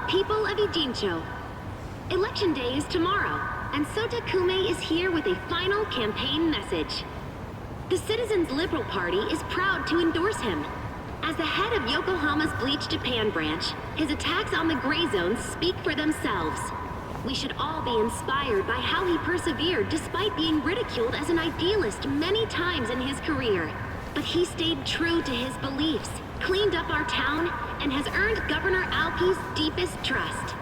people of Ijincho. Election day is tomorrow, and Sota Kume is here with a final campaign message. The Citizens Liberal Party is proud to endorse him. As the head of Yokohama's Bleach Japan branch, his attacks on the gray zones speak for themselves. We should all be inspired by how he persevered despite being ridiculed as an idealist many times in his career. But he stayed true to his beliefs, cleaned up our town, and has earned Governor Aoki's deepest trust.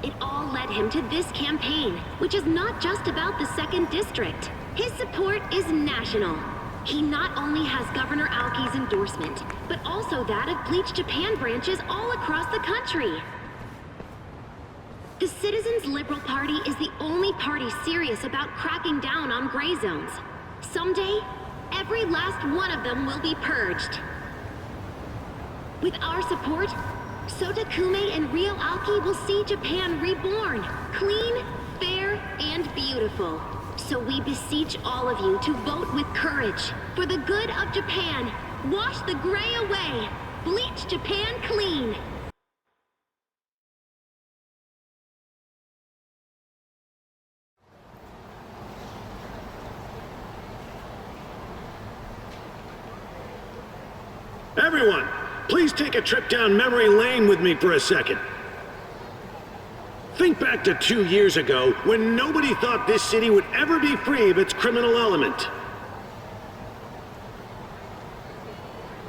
It all led him to this campaign, which is not just about the 2nd District. His support is national. He not only has Governor Aoki's endorsement, but also that of Bleach Japan branches all across the country. The Citizens Liberal Party is the only party serious about cracking down on gray zones. Someday, every last one of them will be purged. With our support, Sota Kume and Ryo Aoki will see Japan reborn, clean, fair, and beautiful. So we beseech all of you to vote with courage. For the good of Japan, wash the gray away. Bleach Japan clean. Everyone, please take a trip down memory lane with me for a second. Think back to 2 years ago, when nobody thought this city would ever be free of its criminal element.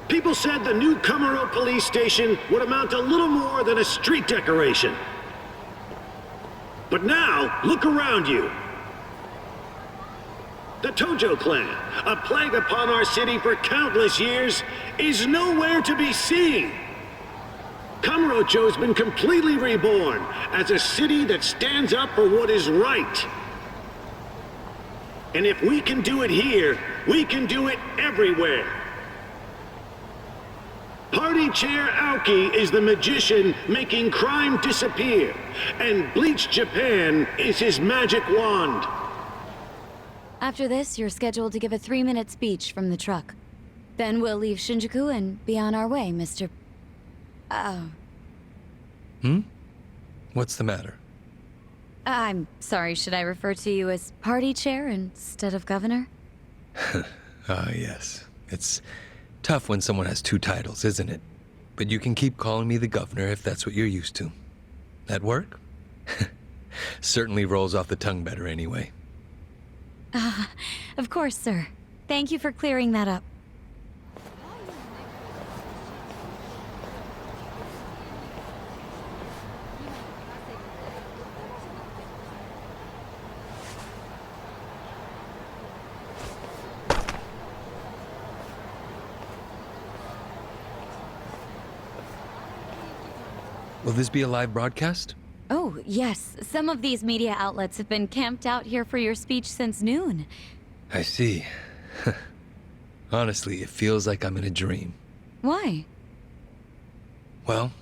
People said the new Kamuro police station would amount to little more than a street decoration. But now, look around you. The Tojo clan, a plague upon our city for countless years, is nowhere to be seen. Kamurocho's been completely reborn as a city that stands up for what is right. And if we can do it here, we can do it everywhere. Party Chair Aoki is the magician making crime disappear, and Bleach Japan is his magic wand. After this, you're scheduled to give a 3-minute speech from the truck. Then we'll leave Shinjuku and be on our way, Mr. What's the matter? I'm sorry, should I refer to you as party chair instead of governor? Yes. It's tough when someone has 2 titles, isn't it? But you can keep calling me the governor if that's what you're used to. That work? Certainly rolls off the tongue better anyway. Of course, sir. Thank you for clearing that up. Will this be a live broadcast? Oh, yes. Some of these media outlets have been camped out here for your speech since noon. I see. Honestly, it feels like I'm in a dream. Why? Well,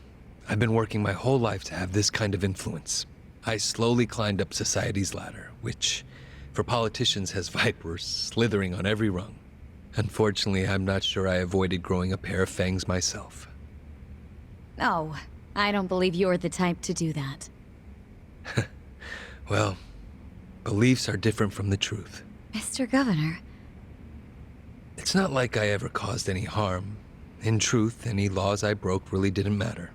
I've been working my whole life to have this kind of influence. I slowly climbed up society's ladder, which, for politicians, has vipers slithering on every rung. Unfortunately, I'm not sure I avoided growing a pair of fangs myself. Oh, I don't believe you're the type to do that. Well, beliefs are different from the truth. Mr. Governor. It's not like I ever caused any harm. In truth, any laws I broke really didn't matter.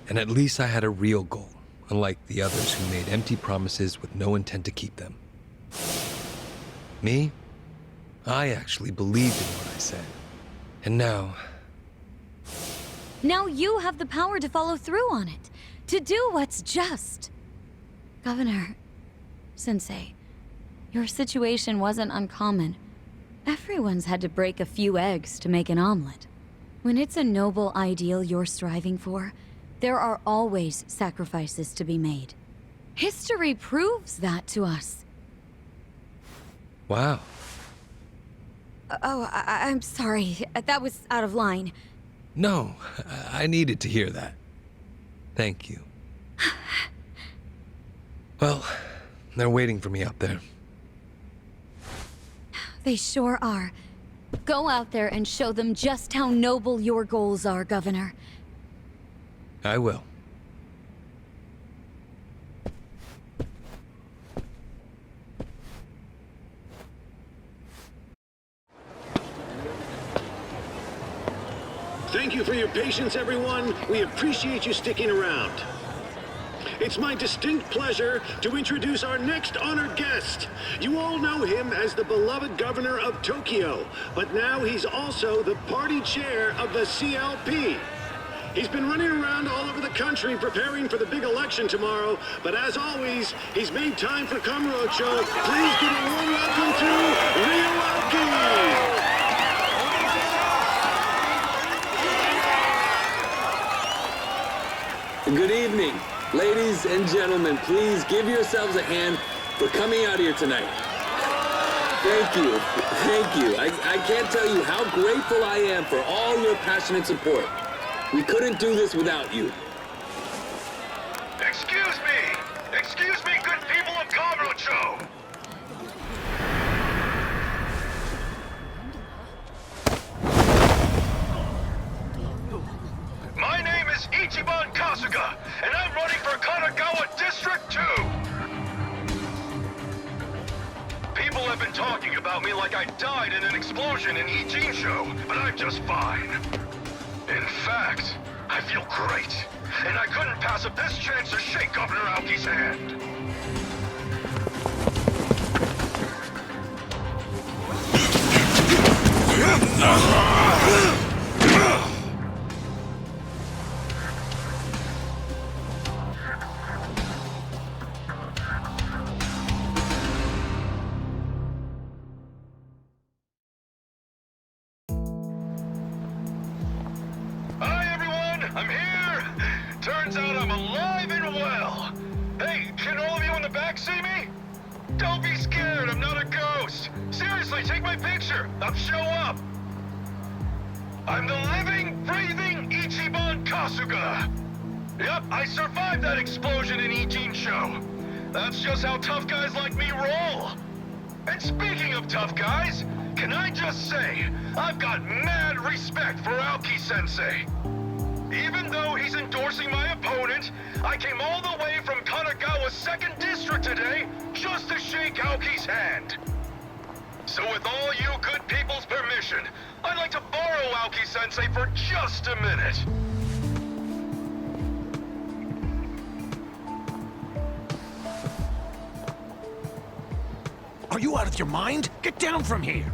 And at least I had a real goal, unlike the others who made empty promises with no intent to keep them. Me? I actually believed in what I said. And now... Now you have the power to follow through on it, to do what's just. Governor, Sensei, your situation wasn't uncommon. Everyone's had to break a few eggs to make an omelet. When it's a noble ideal you're striving for, there are always sacrifices to be made. History proves that to us. Wow. Oh, I'm sorry. That was out of line. No, I needed to hear that. Thank you. Well, they're waiting for me out there. They sure are. Go out there and show them just how noble your goals are, Governor. I will. Thank you for your patience, everyone. We appreciate you sticking around. It's my distinct pleasure to introduce our next honored guest. You all know him as the beloved governor of Tokyo, but now he's also the party chair of the CLP. He's been running around all over the country preparing for the big election tomorrow, but as always, he's made time for Kamurocho. Please give a warm welcome to Ryuaki! Good evening. Ladies and gentlemen, please give yourselves a hand for coming out here tonight. Thank you. Thank you. I can't tell you how grateful I am for all your passionate support. We couldn't do this without you. Excuse me! Excuse me, good people of Kamurocho! My name is Ichiban Kasuga, and I'm running for Kanagawa District 2! People have been talking about me like I died in an explosion in Ijinsho, but I'm just fine. In fact, I feel great, and I couldn't pass up this chance to shake Governor Aoki's hand. I'm here! Turns out I'm alive and well! Hey, can all of you in the back see me? Don't be scared, I'm not a ghost! Seriously, take my picture! I'll show up! I'm the living, breathing Ichiban Kasuga! Yep, I survived that explosion in Ijinsho! That's just how tough guys like me roll! And speaking of tough guys, can I just say, I've got mad respect for Aoki-sensei! Even though he's endorsing my opponent, I came all the way from Kanagawa's 2nd District today just to shake Aoki's hand. So with all you good people's permission, I'd like to borrow Aoki-sensei for just a minute. Are you out of your mind? Get down from here!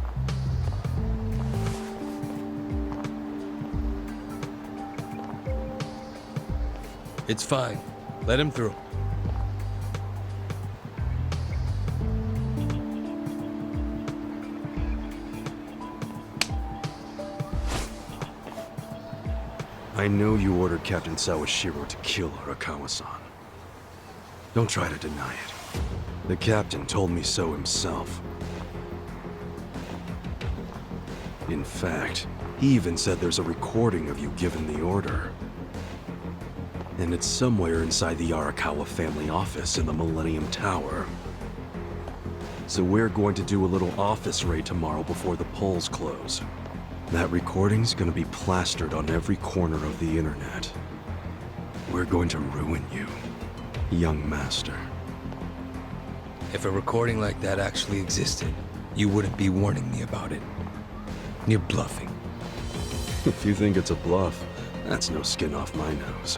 It's fine. Let him through. I know you ordered Captain Sawashiro to kill Arakawa-san. Don't try to deny it. The captain told me so himself. In fact, he even said there's a recording of you giving the order. And it's somewhere inside the Arakawa family office in the Millennium Tower. So we're going to do a little office raid tomorrow before the polls close. That recording's gonna be plastered on every corner of the internet. We're going to ruin you, young master. If a recording like that actually existed, you wouldn't be warning me about it. You're bluffing. If you think it's a bluff, that's no skin off my nose.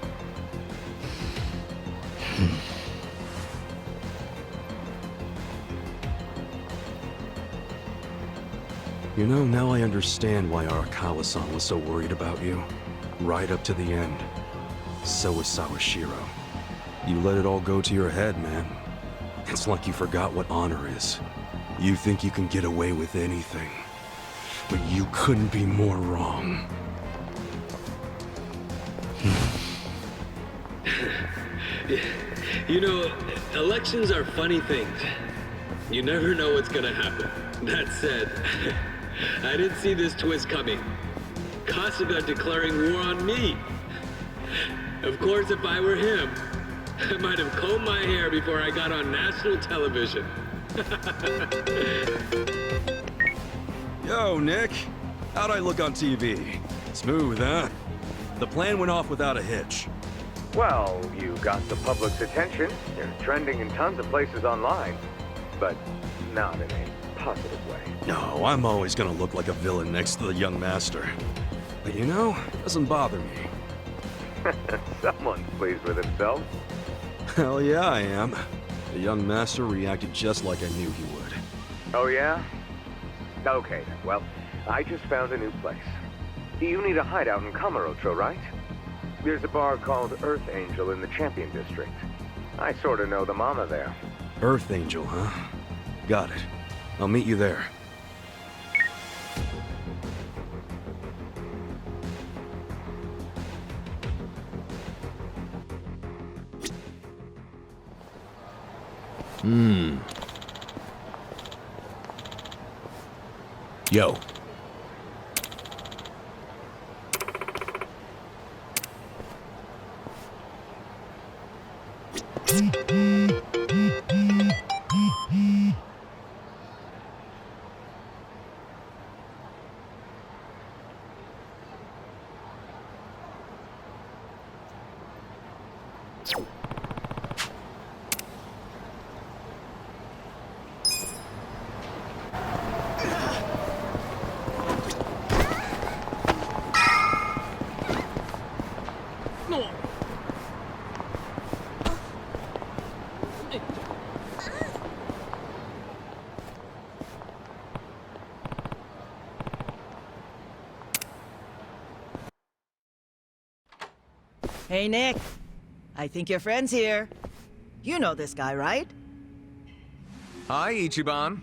You know, now I understand why Arakawa-san was so worried about you. Right up to the end. So was Sawashiro. You let it all go to your head, man. It's like you forgot what honor is. You think you can get away with anything. But you couldn't be more wrong. You know, elections are funny things. You never know what's gonna happen. That said, I didn't see this twist coming. Kasuga declaring war on me. Of course, if I were him, I might have combed my hair before I got on national television. Yo, Nick. How'd I look on TV? Smooth, huh? The plan went off without a hitch. Well, you got the public's attention. You're trending in tons of places online. But not in a positive way. No, I'm always gonna look like a villain next to the young master. But you know, it doesn't bother me. Someone's pleased with himself. Hell yeah, I am. The young master reacted just like I knew he would. Oh yeah? Okay then, well, I just found a new place. You need a hideout in Kamurocho, right? There's a bar called Earth Angel in the Champion District. I sorta know the mama there. Earth Angel, huh? Got it. I'll meet you there. Yo. Hey, Nick. I think your friend's here. You know this guy, right? Hi, Ichiban.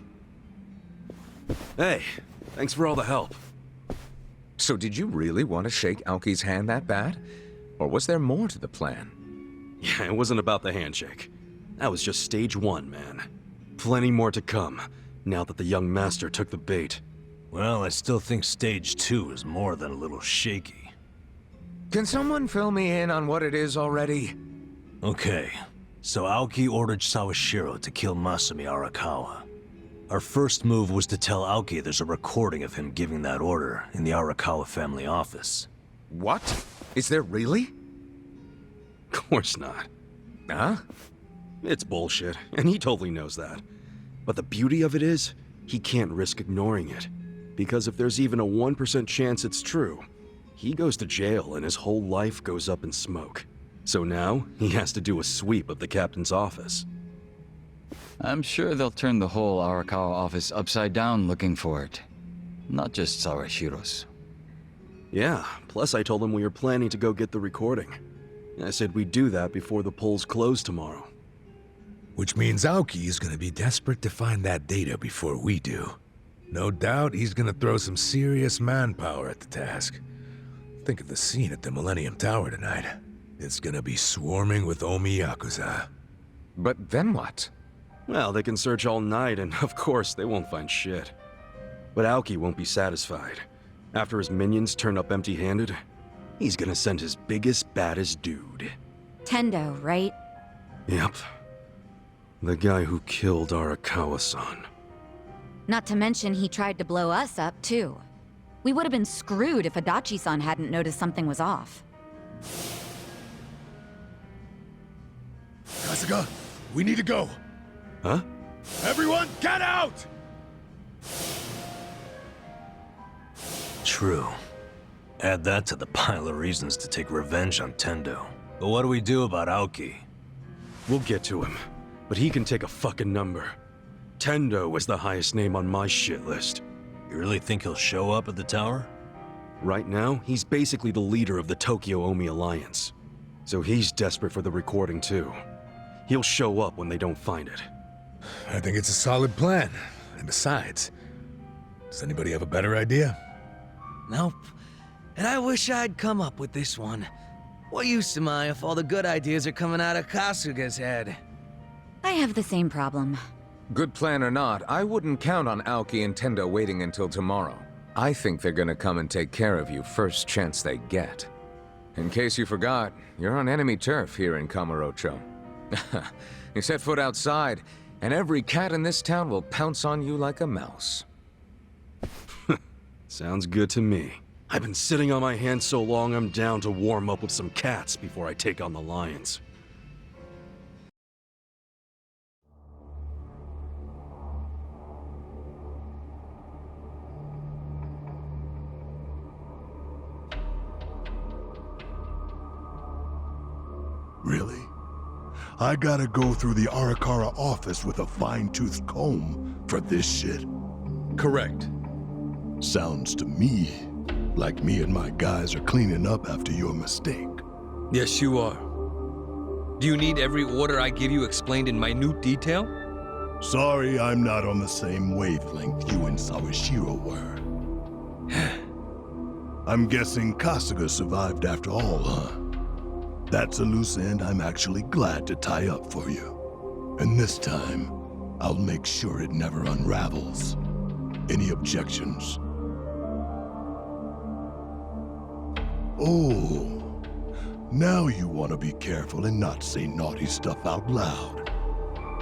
Hey, thanks for all the help. So did you really want to shake Aoki's hand that bad? Or was there more to the plan? Yeah, it wasn't about the handshake. That was just stage one, man. Plenty more to come, now that the young master took the bait. Well, I still think stage 2 is more than a little shaky. Can someone fill me in on what it is already? Okay, so Aoki ordered Sawashiro to kill Masumi Arakawa. Our first move was to tell Aoki there's a recording of him giving that order in the Arakawa family office. What? Is there really? Of course not. Huh? It's bullshit, and he totally knows that. But the beauty of it is, he can't risk ignoring it. Because if there's even a 1% chance it's true, he goes to jail and his whole life goes up in smoke. So now, he has to do a sweep of the captain's office. I'm sure they'll turn the whole Arakawa office upside down looking for it. Not just Sawashiro's. Yeah, plus I told him we were planning to go get the recording. I said we'd do that before the polls close tomorrow. Which means Aoki is gonna be desperate to find that data before we do. No doubt he's gonna throw some serious manpower at the task. Think of the scene at the Millennium Tower tonight. It's gonna be swarming with Omi Yakuza. But then what? Well, they can search all night, and of course, they won't find shit. But Aoki won't be satisfied. After his minions turn up empty-handed, he's gonna send his biggest, baddest dude. Tendo, right? Yep. The guy who killed Arakawa-san. Not to mention he tried to blow us up, too. We would have been screwed if Adachi-san hadn't noticed something was off. Kasuga, we need to go. Huh? Everyone, get out! True. Add that to the pile of reasons to take revenge on Tendo. But what do we do about Aoki? We'll get to him, but he can take a fucking number. Tendo is the highest name on my shit list. You really think he'll show up at the tower? Right now, he's basically the leader of the Tokyo Omi Alliance. So he's desperate for the recording too. He'll show up when they don't find it. I think it's a solid plan. And besides, does anybody have a better idea? Nope. And I wish I'd come up with this one. What use am I if all the good ideas are coming out of Kasuga's head? I have the same problem. Good plan or not, I wouldn't count on Aoki and Tendo waiting until tomorrow. I think they're gonna come and take care of you first chance they get. In case you forgot, you're on enemy turf here in Kamurocho. You set foot outside, and every cat in this town will pounce on you like a mouse. Sounds good to me. I've been sitting on my hands so long I'm down to warm up with some cats before I take on the lions. Really? I gotta go through the YuanRKO office with a fine-toothed comb for this shit? Correct. Sounds to me like me and my guys are cleaning up after your mistake. Yes, you are. Do you need every order I give you explained in minute detail? Sorry, I'm not on the same wavelength you and Sawashiro were. I'm guessing Kasuga survived after all, huh? That's a loose end I'm actually glad to tie up for you. And this time, I'll make sure it never unravels. Any objections? Oh, now you want to be careful and not say naughty stuff out loud.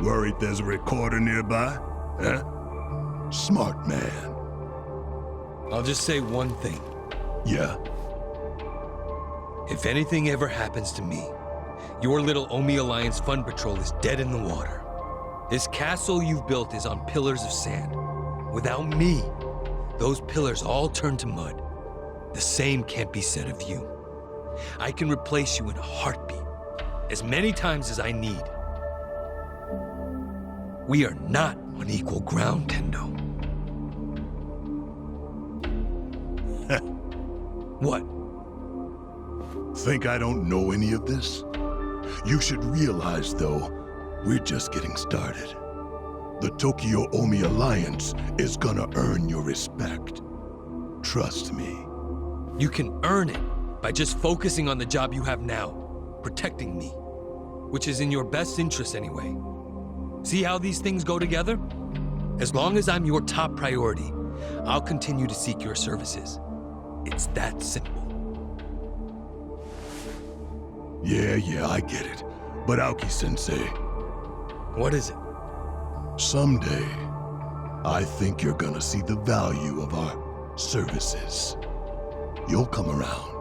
Worried there's a recorder nearby? Huh? Smart man. I'll just say one thing. Yeah? If anything ever happens to me, your little Omi Alliance Fund Patrol is dead in the water. This castle you've built is on pillars of sand. Without me, those pillars all turn to mud. The same can't be said of you. I can replace you in a heartbeat, as many times as I need. We are not on equal ground, Tendo. What? Think I don't know any of this? You should realize, though, we're just getting started. The Tokyo Omi Alliance is gonna earn your respect. Trust me. You can earn it by just focusing on the job you have now, protecting me, which is in your best interest anyway. See how these things go together? As long as I'm your top priority, I'll continue to seek your services. It's that simple. Yeah, I get it. But Aoki-sensei... What is it? Someday, I think you're gonna see the value of our services. You'll come around.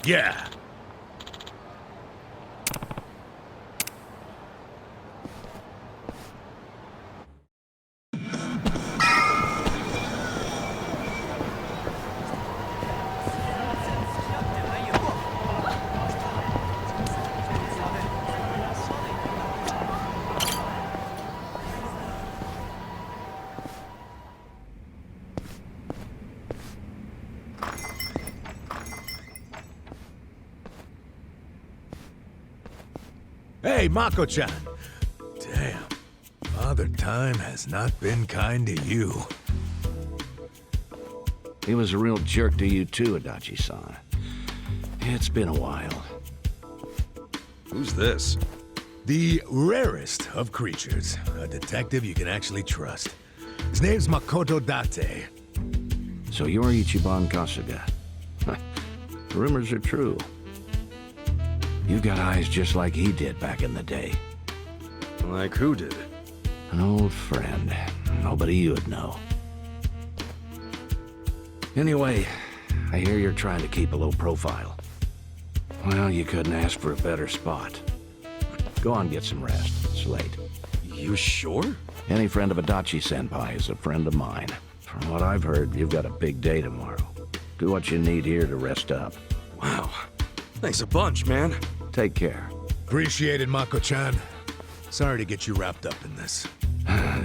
Yeah. Hey, Mako-chan! Damn, Father Time has not been kind to you. He was a real jerk to you too, Adachi-san. It's been a while. Who's this? The rarest of creatures. A detective you can actually trust. His name's Makoto Date. So you're Ichiban Kasuga. Rumors are true. You got eyes just like he did back in the day. Like who did? An old friend. Nobody you'd know. Anyway, I hear you're trying to keep a low profile. Well, you couldn't ask for a better spot. Go on, get some rest. It's late. You sure? Any friend of Adachi-senpai is a friend of mine. From what I've heard, you've got a big day tomorrow. Do what you need here to rest up. Wow. Thanks a bunch, man. Take care. Appreciate it, Mako-chan. Sorry to get you wrapped up in this.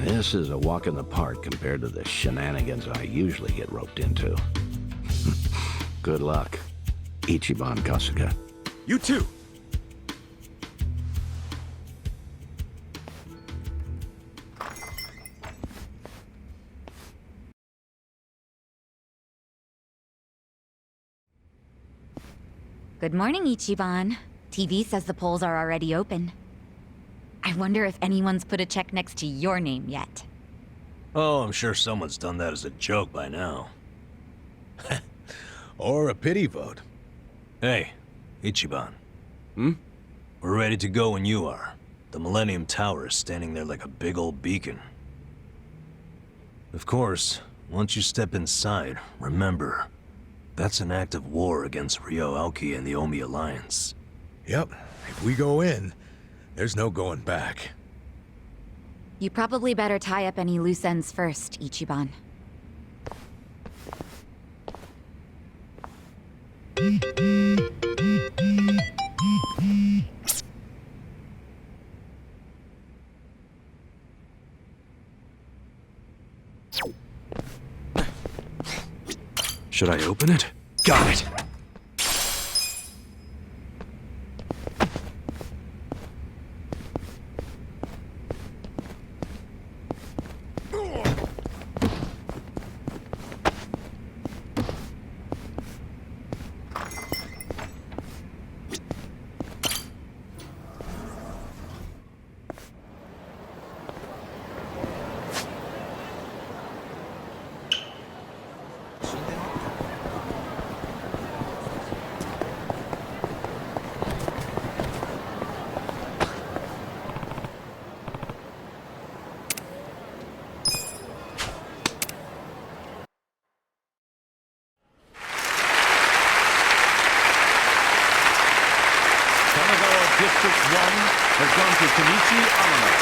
This is a walk in the park compared to the shenanigans I usually get roped into. Good luck, Ichiban Kasuga. You too. Good morning, Ichiban. TV says the polls are already open. I wonder if anyone's put a check next to your name yet. Oh, I'm sure someone's done that as a joke by now. Or a pity vote. Hey, Ichiban. We're ready to go when you are. The Millennium Tower is standing there like a big old beacon. Of course, once you step inside, remember, that's an act of war against Ryo Aoki and the Omi Alliance. Yep, if we go in, there's no going back. You probably better tie up any loose ends first, Ichiban. Should I open it? Got it! District 1 has gone to Kenichi Amano.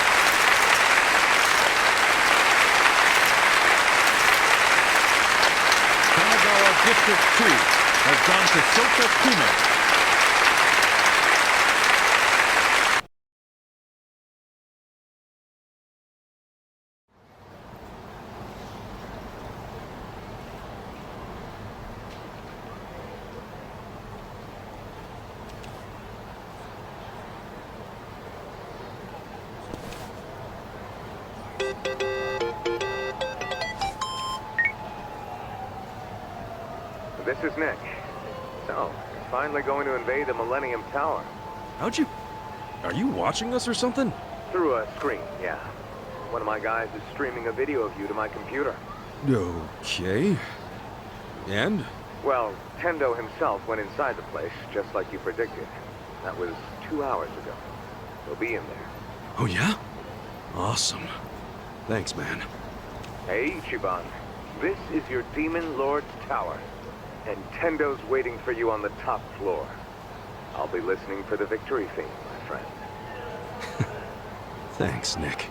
Kanagawa District 2 has gone to Sota Kume. This is Nick. So, you're finally going to invade the Millennium Tower. How'd you... Are you watching us or something? Through a screen, yeah. One of my guys is streaming a video of you to my computer. Okay. And? Well, Tendo himself went inside the place, just like you predicted. That was 2 hours ago. He'll be in there. Oh yeah? Awesome. Thanks, man. Hey, Ichiban. This is your Demon Lord's Tower. And Tendo's waiting for you on the top floor. I'll be listening for the victory theme, my friend. Thanks, Nick.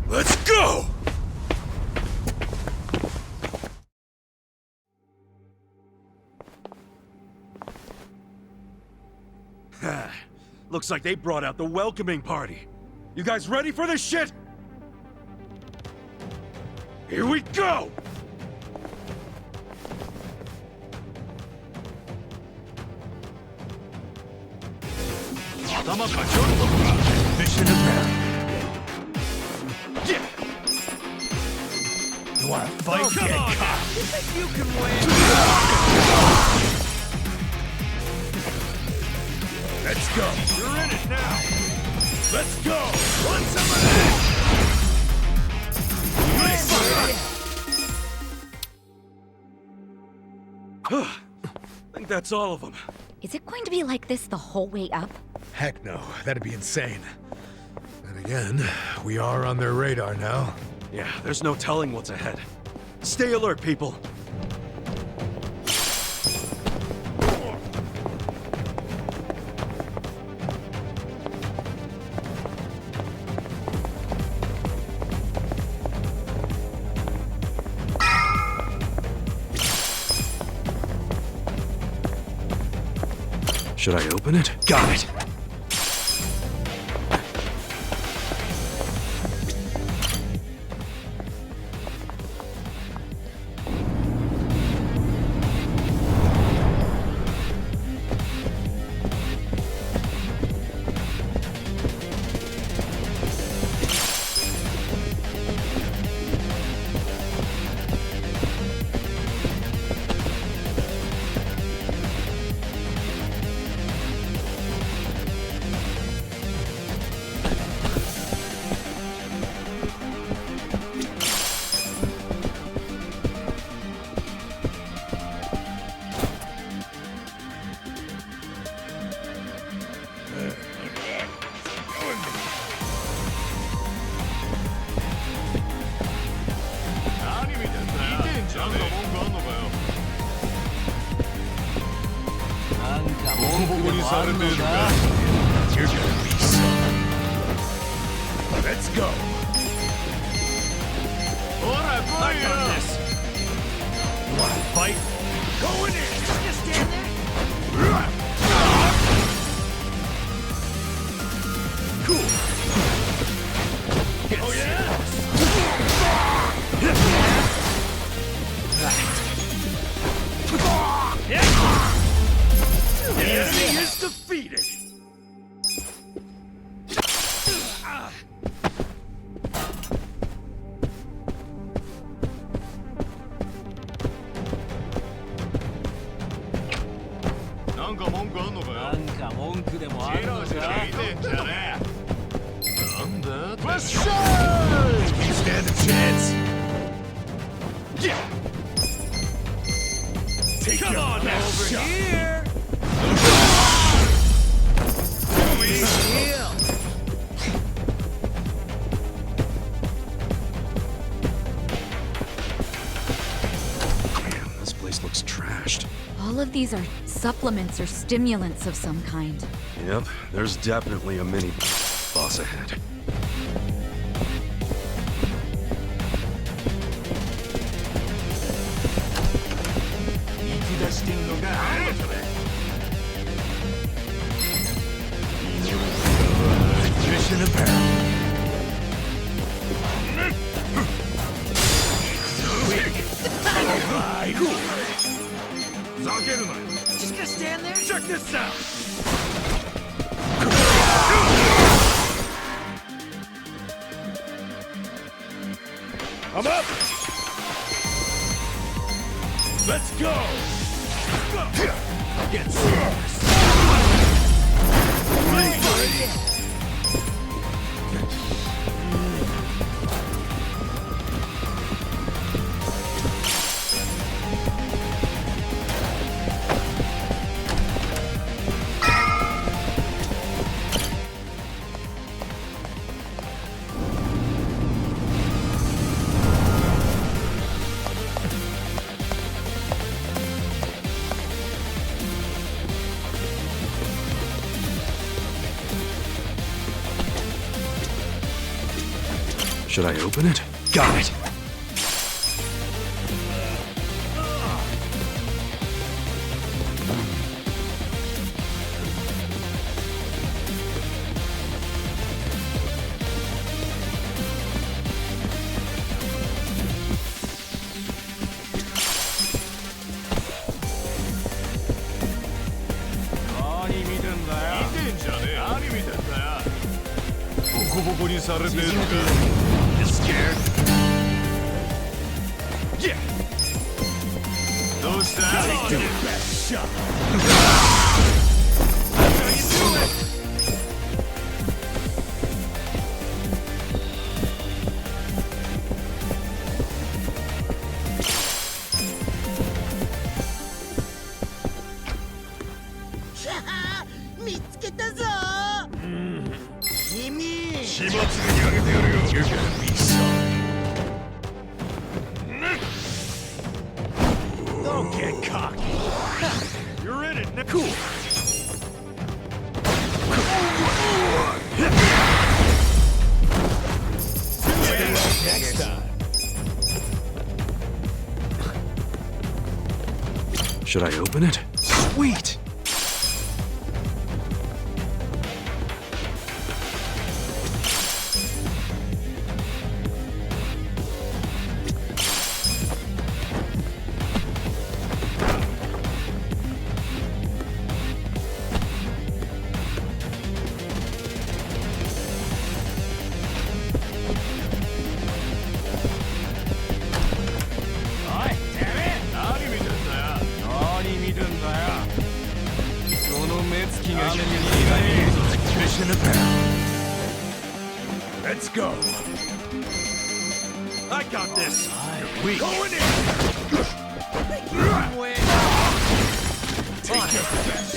Let's go! Looks like they brought out the welcoming party. You guys ready for this shit? Here we go! Mission apparent. Yeah! You wanna fight? Oh, come on! You think you can win? Let's go! You're in it now! Let's go! Want some of that? I think that's all of them. Is it going to be like this the whole way up? Heck no, that'd be insane. And again, we are on their radar now. Yeah, there's no telling what's ahead. Stay alert, people. Should I open it? Got it! You're gonna be some. Let's go. I got this. You wanna fight? Go in there. Just stand there. Cool. Oh yeah. The enemy is defeated. You stand a chance. Yeah. Take Come on now, over shot. Here. Man, this place looks trashed. All of these are supplements or stimulants of some kind. Yep, there's definitely a mini boss ahead. Mission apparent. Just gonna stand there? Check this out. I'm up. Let's go. Get serious. Should I open it? Got it. You scared? Yeah. Those take your best shot. How you do it? You're gonna be sorry. Don't get cocky. You're in it now. Cool. Next time. Should I open it? Sweet! Mission apparent. Let's go. I got this. You're weak. Going in. Take your best.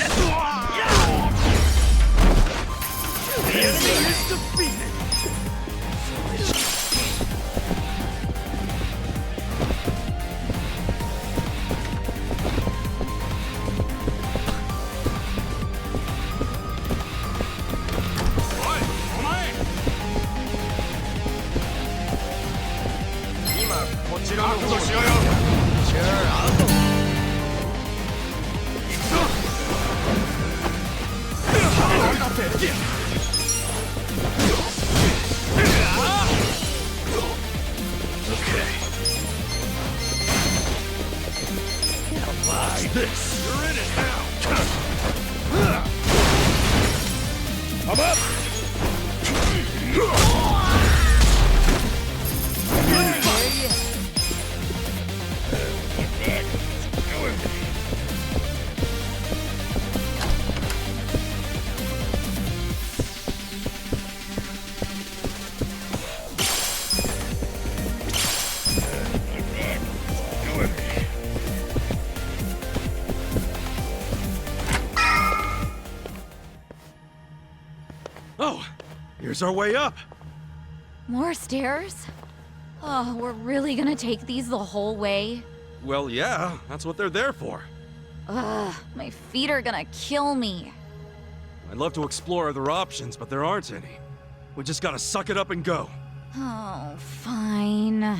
The enemy is defeated. こちらの方しろよ。Sure, I'll go. 行くぞ。だって。Okay. Watch this. You're in it now. I'm up. Oh, here's our way up. More stairs? Oh, we're really gonna take these the whole way? Well, yeah, that's what they're there for. Ugh, my feet are gonna kill me. I'd love to explore other options, but there aren't any. We just gotta suck it up and go. Oh, fine.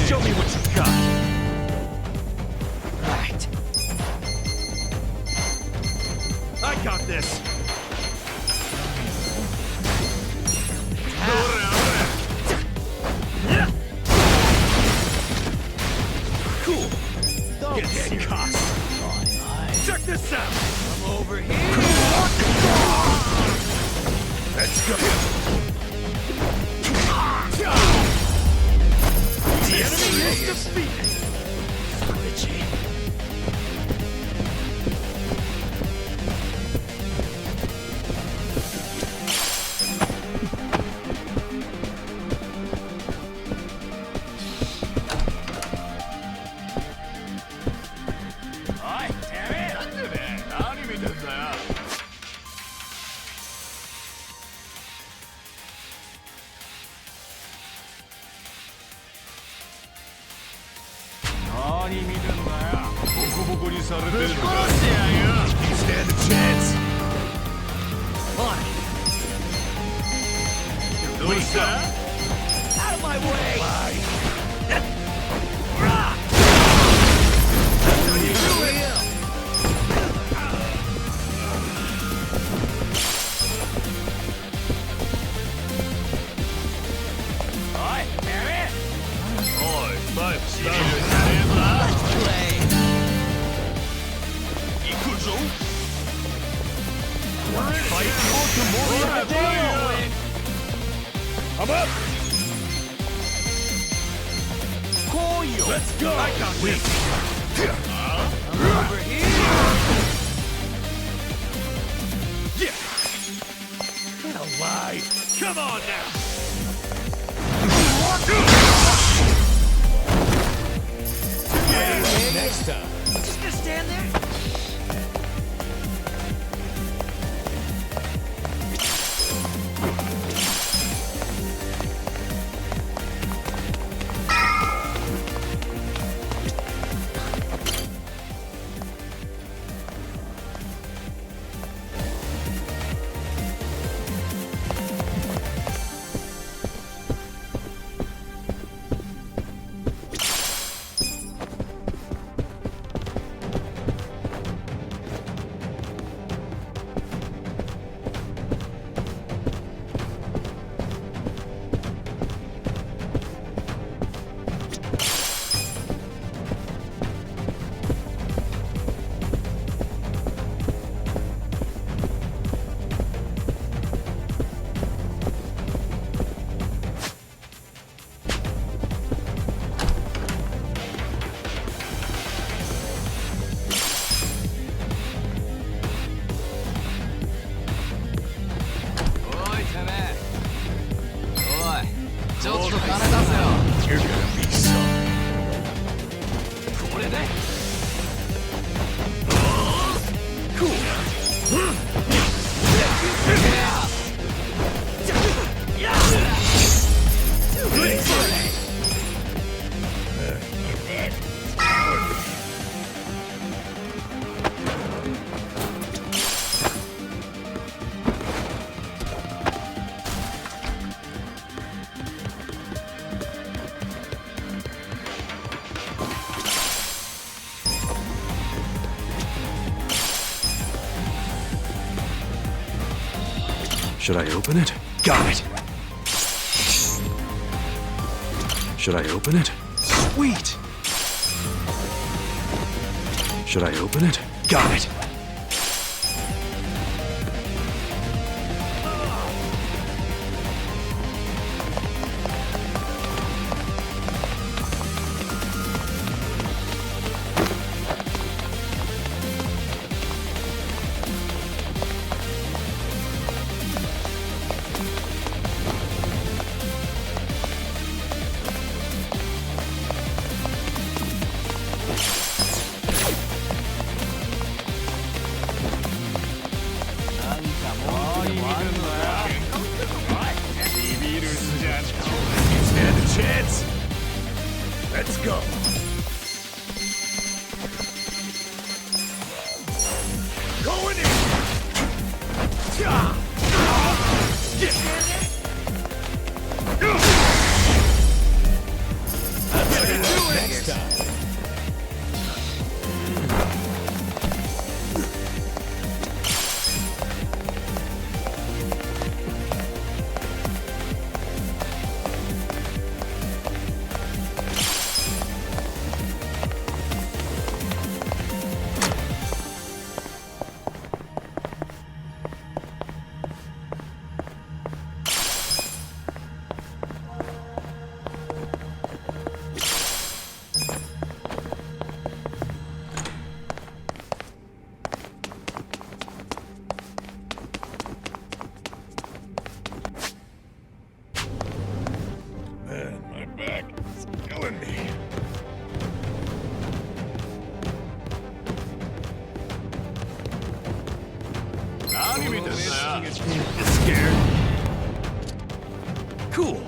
Show me what you got. Right. I got this. Cool. Get caught. Check this out. I'm over here. Let's go. The enemy is defeated. Glitchy. Stand a chance. Fine. What's up? Out of my way! I'm up. Let's go. I got this. Over here! Yeah. Get alive. Come on now. Next time. Just gonna stand there? Should I open it? Got it! Should I open it? Sweet! Should I open it? Got it! Stand a chance? Let's go. Going in. Next time. Man, my back is killing me. You scared? Cool.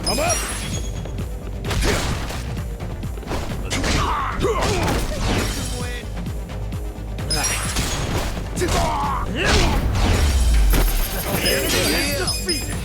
I'm up. Enemy is defeated.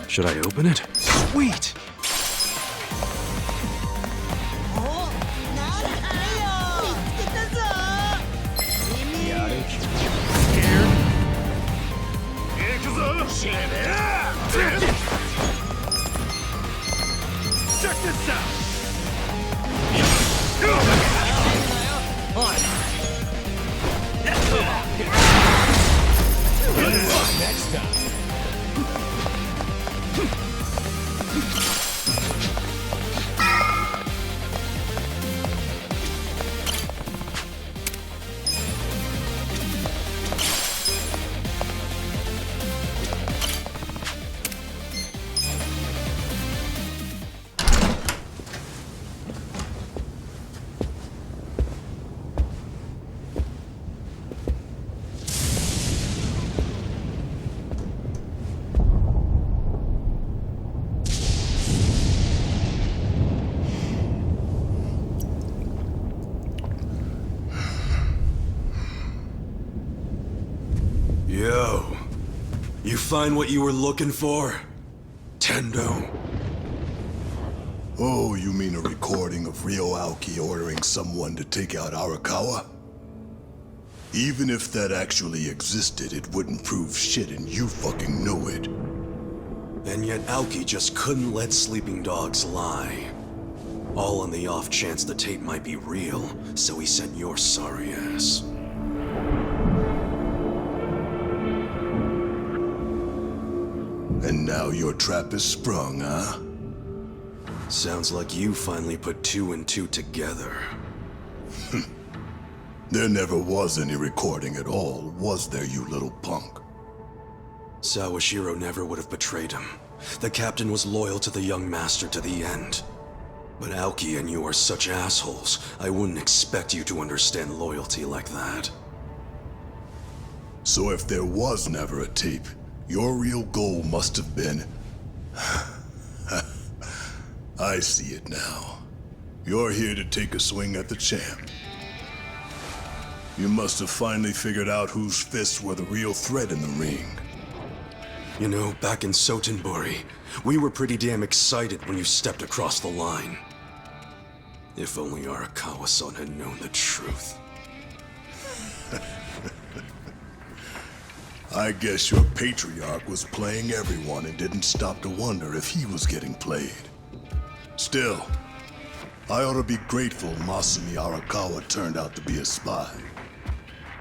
Should I open it? Sweet! Check this out! Next time. Yo, you find what you were looking for? Tendo. Oh, you mean a recording of Ryo Aoki ordering someone to take out Arakawa? Even if that actually existed, it wouldn't prove shit and you fucking know it. And yet Aoki just couldn't let sleeping dogs lie. All on the off chance the tape might be real, so he sent your sorry ass. And now your trap is sprung, huh? Sounds like you finally put 2 and 2 together. There never was any recording at all, was there, you little punk? Sawashiro never would have betrayed him. The captain was loyal to the young master to the end. But Aoki and you are such assholes, I wouldn't expect you to understand loyalty like that. So if there was never a tape, your real goal must have been... I see it now. You're here to take a swing at the champ. You must have finally figured out whose fists were the real threat in the ring. You know, back in Sotenbori, we were pretty damn excited when you stepped across the line. If only Arakawa-san had known the truth. I guess your patriarch was playing everyone and didn't stop to wonder if he was getting played. Still, I ought to be grateful Masumi Arakawa turned out to be a spy.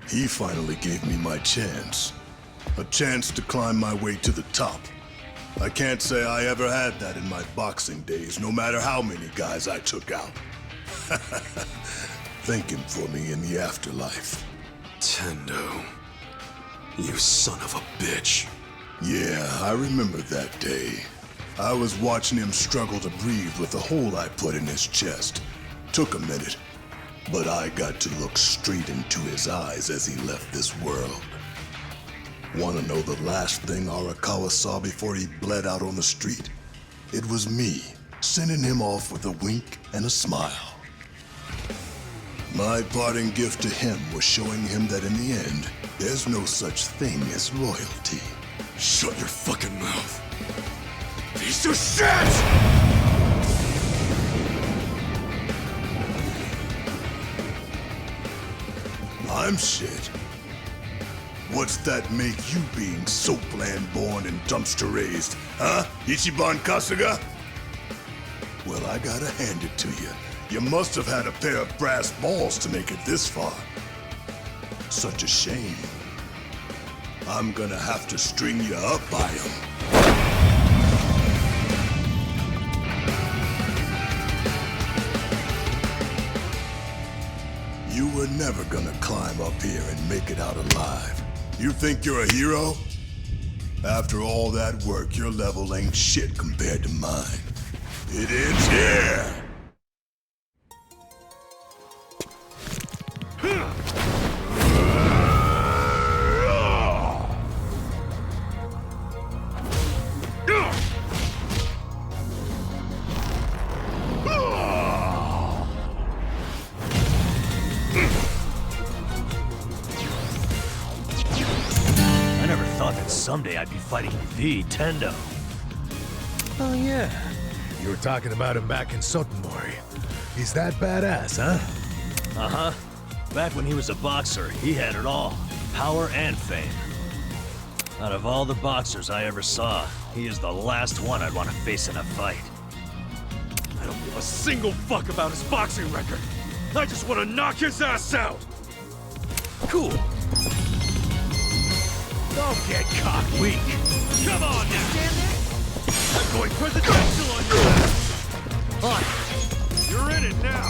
He finally gave me my chance. A chance to climb my way to the top. I can't say I ever had that in my boxing days, no matter how many guys I took out. Thank him for me in the afterlife. Tendo. You son of a bitch. Yeah, I remember that day. I was watching him struggle to breathe with the hole I put in his chest. Took a minute, but I got to look straight into his eyes as he left this world. Want to know the last thing Arakawa saw before he bled out on the street? It was me, sending him off with a wink and a smile. My parting gift to him was showing him that in the end, there's no such thing as loyalty. Shut your fucking mouth. Piece of shit! I'm shit. What's that make you being so bland-born and dumpster-raised, huh, Ichiban Kasuga? Well, I gotta hand it to you. You must have had a pair of brass balls to make it this far. Such a shame. I'm gonna have to string you up by them. You were never gonna climb up here and make it out alive. You think you're a hero? After all that work, your level ain't shit compared to mine. It ends here! Someday I'd be fighting the Tendo. Oh yeah, you were talking about him back in Sotenbori. He's that badass, huh? Uh-huh. Back when he was a boxer, he had it all. Power and fame. Out of all the boxers I ever saw, he is the last one I'd want to face in a fight. I don't give a single fuck about his boxing record. I just want to knock his ass out. Cool. Don't get cock weak. Come on now. I'm going presidential on your ass. On. You're in it now.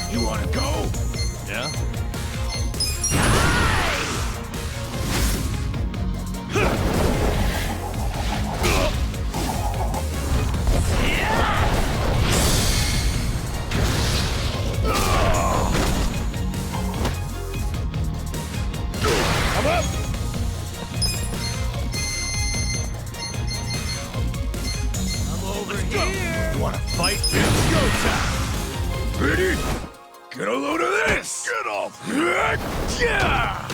You want to go? Yeah? Ready? Get a load of this! Get off! Yeah!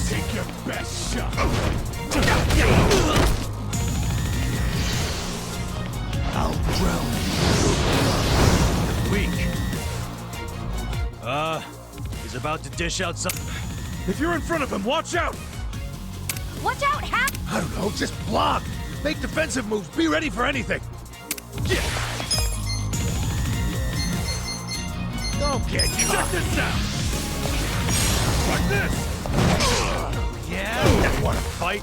Take your best shot. I'll drown you. Weak. He's about to dish out some... If you're in front of him, watch out! Watch out, Hap! I don't know, just block. Make defensive moves. Be ready for anything. Don't get Check caught. this out! Like this! Yeah? Want to fight?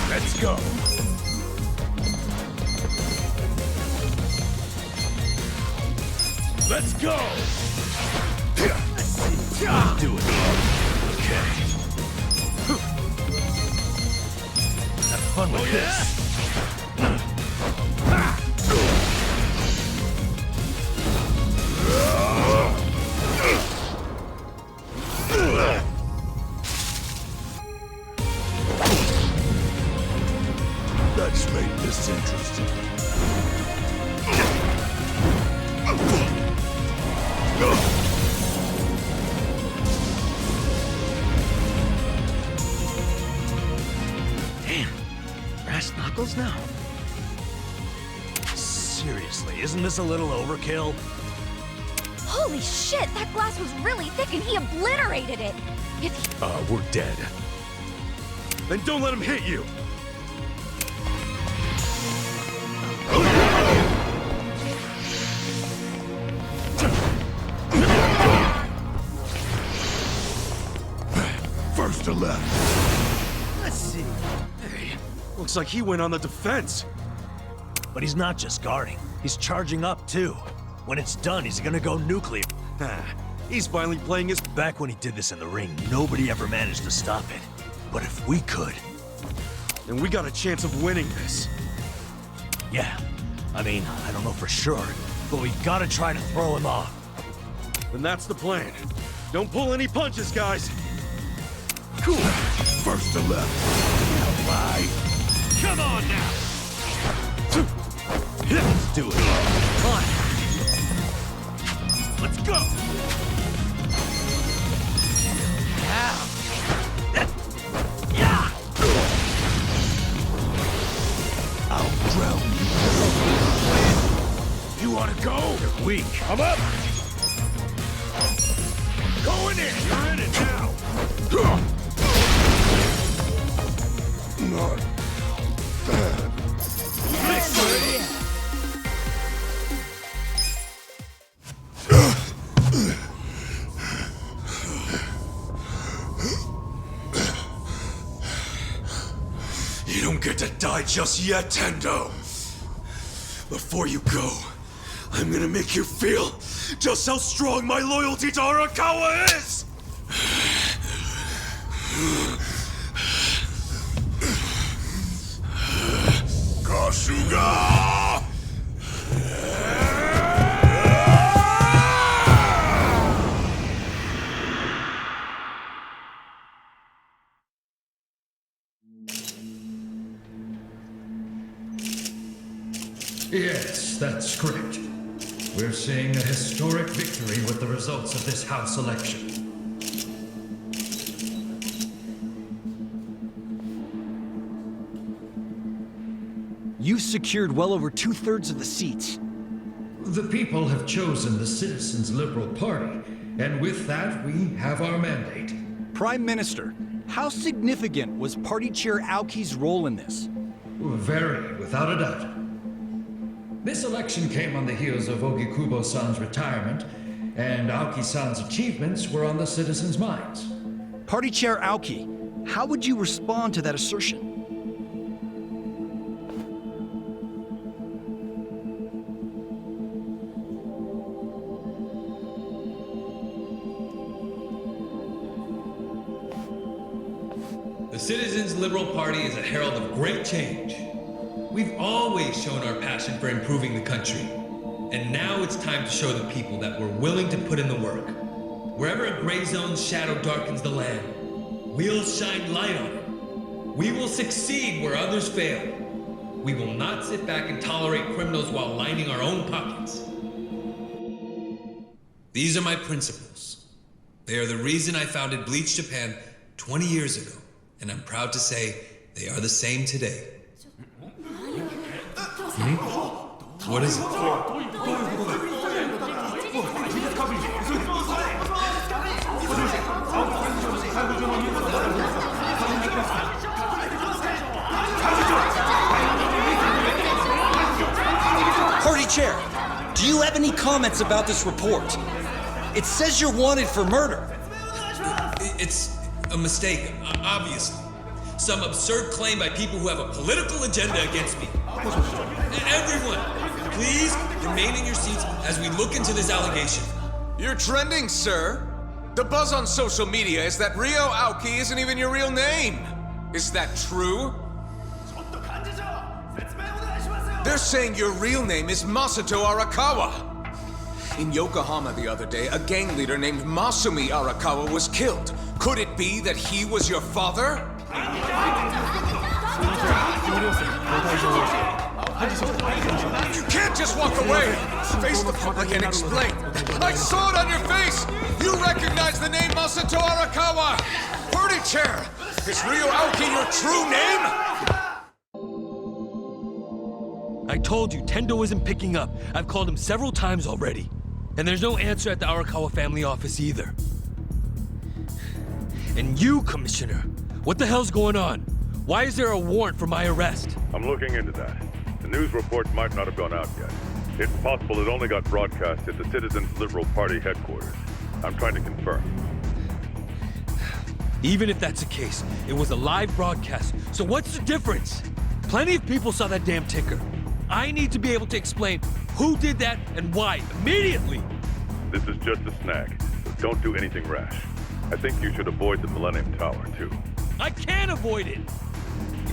Let's go. Let's go! Do it. Okay. Have fun with this. Let's make this interesting. Damn. Brass knuckles now? Seriously, isn't this a little overkill? Holy shit, that glass was really thick and he obliterated it! If We're dead. Then don't let him hit you! First to left. Let's see. Hey, looks like he went on the defense. But he's not just guarding. He's charging up, too. When it's done, he's gonna go nuclear. He's finally playing his... Back when he did this in the ring, nobody ever managed to stop it. But if we could... And we got a chance of winning this. Yeah. I mean, I don't know for sure, but we gotta try to throw him off. Then that's the plan. Don't pull any punches, guys. Cool. First to left. Bye. Come on now! Let's do it. Come on. Let's go! I'll drown you. You wanna go? You're weak. I'm up. Going in. You're in it now! Not bad. You don't get to die just yet, Tendo. Before you go, I'm gonna make you feel just how strong my loyalty to Arakawa is! Kasuga! Yes, that's correct. We're seeing a historic victory with the results of this House election. You secured well over 2/3 of the seats. The people have chosen the Citizens Liberal Party, and with that, we have our mandate. Prime Minister, how significant was Party Chair Aoki's role in this? Very, without a doubt. This election came on the heels of Ogikubo-san's retirement, and Aoki-san's achievements were on the citizens' minds. Party Chair Aoki, how would you respond to that assertion? The Citizens Liberal Party is a herald of great change. We've always shown our passion for improving the country. And now it's time to show the people that we're willing to put in the work. Wherever a gray zone's shadow darkens the land, we'll shine light on it. We will succeed where others fail. We will not sit back and tolerate criminals while lining our own pockets. These are my principles. They are the reason I founded Bleach Japan 20 years ago, and I'm proud to say they are the same today. What is it? Party Chair, do you have any comments about this report? It says you're wanted for murder. It's a mistake, obviously. Some absurd claim by people who have a political agenda against me. Everyone, please remain in your seats as we look into this allegation. You're trending, sir. The buzz on social media is that Ryo Aoki isn't even your real name. Is that true? They're saying your real name is Masato Arakawa. In Yokohama the other day, a gang leader named Masumi Arakawa was killed. Could it be that he was your father? You can't just walk away! Face the public and explain. I saw it on your face! You recognize the name Masato Arakawa! Party Chair! Is Ryo Aoki your true name? I told you, Tendo isn't picking up. I've called him several times already. And there's no answer at the Arakawa family office either. And you, Commissioner, what the hell's going on? Why is there a warrant for my arrest? I'm looking into that. The news report might not have gone out yet. It's possible it only got broadcast at the Citizens Liberal Party headquarters. I'm trying to confirm. Even if that's the case, it was a live broadcast, so what's the difference? Plenty of people saw that damn ticker. I need to be able to explain who did that and why, immediately! This is just a snag, so don't do anything rash. I think you should avoid the Millennium Tower, too. I can't avoid it!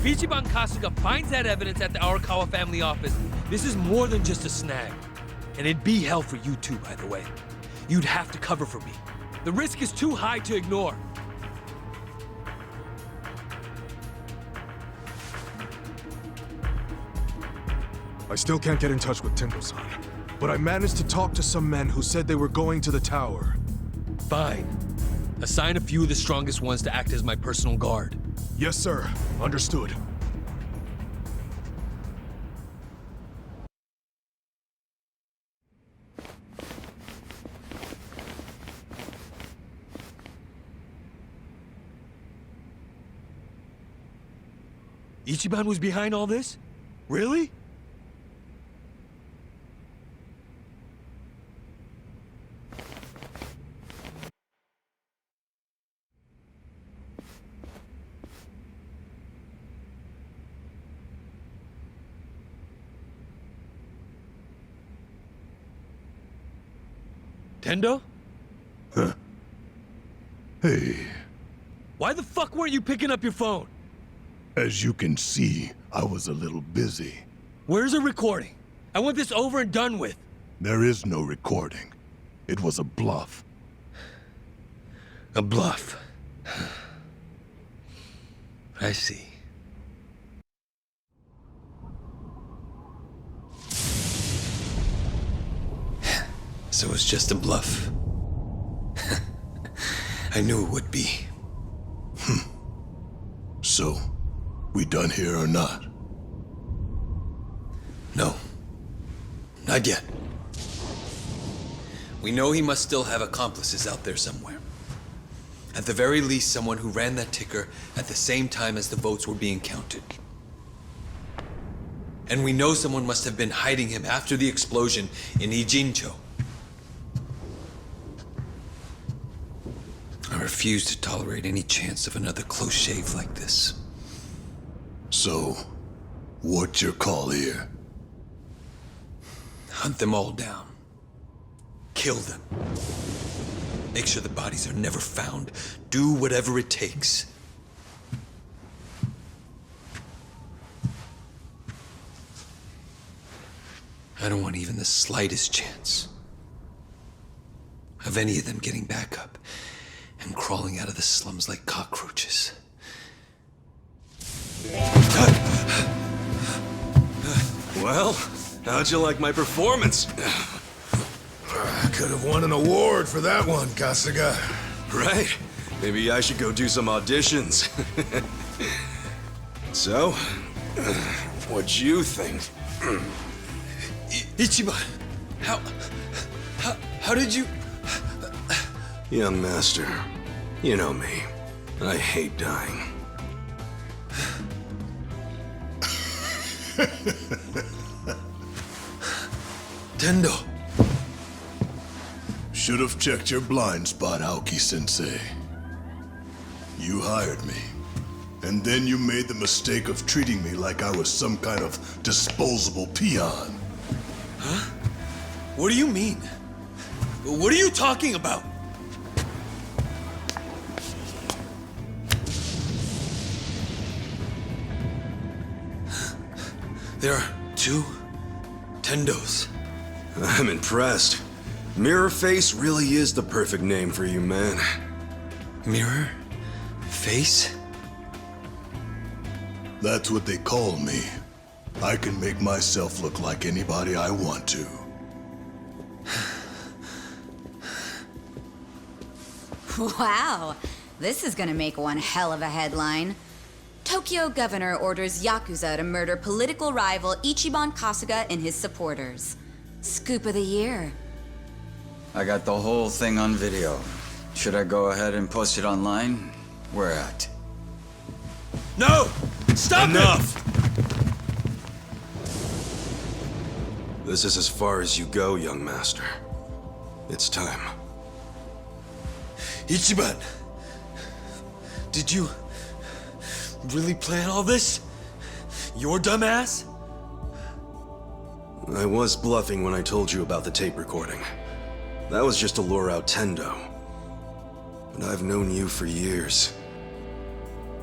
If Ichiban Kasuga finds that evidence at the Arakawa family office, this is more than just a snag. And it'd be hell for you too, by the way. You'd have to cover for me. The risk is too high to ignore. I still can't get in touch with Tendo-san, but I managed to talk to some men who said they were going to the tower. Fine. Assign a few of the strongest ones to act as my personal guard. Yes, sir. Understood. Ichiban was behind all this? Really? Tendo? Huh. Hey. Why the fuck weren't you picking up your phone? As you can see, I was a little busy. Where's the recording? I want this over and done with. There is no recording. It was a bluff. A bluff. I see. So it's just a bluff. I knew it would be. So, we done here or not? No. Not yet. We know he must still have accomplices out there somewhere. At the very least, someone who ran that ticker at the same time as the votes were being counted. And we know someone must have been hiding him after the explosion in Ijincho. I refuse to tolerate any chance of another close shave like this. So, what's your call here? Hunt them all down. Kill them. Make sure the bodies are never found. Do whatever it takes. I don't want even the slightest chance of any of them getting back up and crawling out of the slums like cockroaches. Well, how'd you like my performance? I could have won an award for that one, Kasuga. Right? Maybe I should go do some auditions. So, what'd you think? Ichiban, how did you... Young master, you know me. I hate dying. Tendo. Should have checked your blind spot, Aoki-sensei. You hired me. And then you made the mistake of treating me like I was some kind of disposable peon. Huh? What do you mean? What are you talking about? There are 2 Tendos. I'm impressed. Mirror Face really is the perfect name for you, man. Mirror? Face? That's what they call me. I can make myself look like anybody I want to. Wow, this is gonna make one hell of a headline. Tokyo governor orders Yakuza to murder political rival Ichiban Kasuga and his supporters. Scoop of the year. I got the whole thing on video. Should I go ahead and post it online? Where at? No! Stop Enough! This is as far as you go, young master. It's time. Ichiban! Did you really plan all this? Your dumbass? I was bluffing when I told you about the tape recording. That was just to lure out Tendo. But I've known you for years.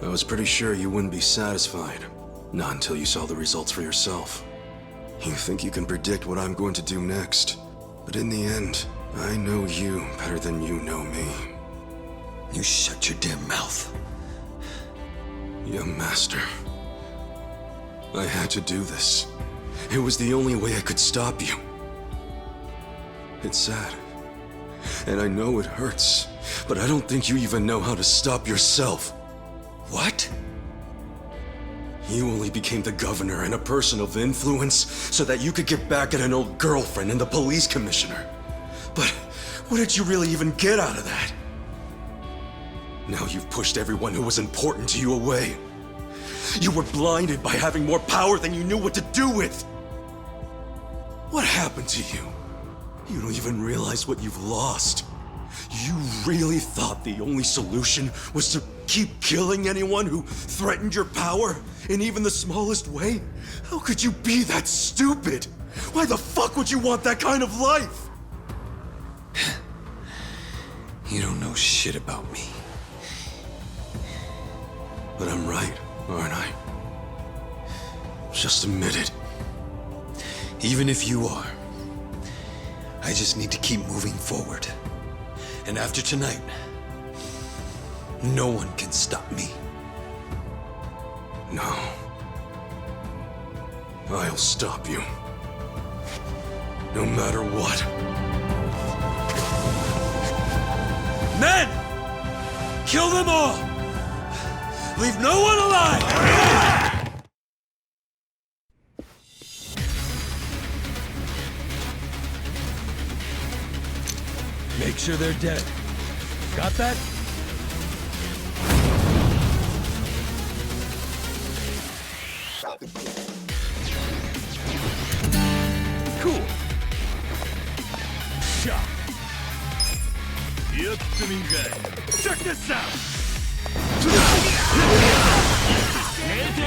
I was pretty sure you wouldn't be satisfied. Not until you saw the results for yourself. You think you can predict what I'm going to do next. But in the end, I know you better than you know me. You shut your damn mouth. Young master. I had to do this. It was the only way I could stop you. It's sad. And I know it hurts. But I don't think you even know how to stop yourself. What? You only became the governor and a person of influence so that you could get back at an old girlfriend and the police commissioner. But what did you really even get out of that? Now you've pushed everyone who was important to you away. You were blinded by having more power than you knew what to do with. What happened to you? You don't even realize what you've lost. You really thought the only solution was to keep killing anyone who threatened your power in even the smallest way? How could you be that stupid? Why the fuck would you want that kind of life? You don't know shit about me. But I'm right, aren't I? Just admit it. Even if you are, I just need to keep moving forward. And after tonight, no one can stop me. No. I'll stop you. No matter what. Men! Kill them all! Leave no one alive! Make sure they're dead. Got that? Cool. Shot. Check this out.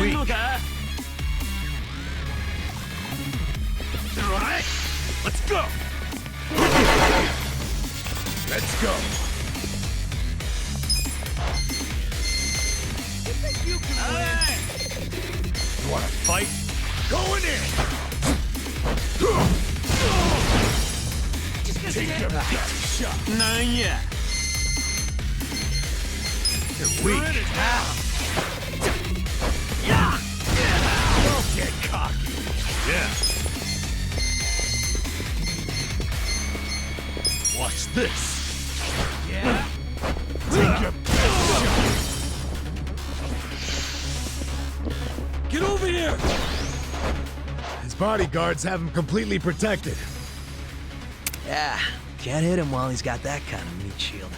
Weak. Alright, let's go. Let's go. You think you can win? You wanna fight? Going in. Take your best shot. None yet. You're weak. Yeah. Don't get cocky. Yeah. Watch this. Yeah. Take your best shot. Get over here. His bodyguards have him completely protected. Yeah, can't hit him while he's got that kind of meat shield.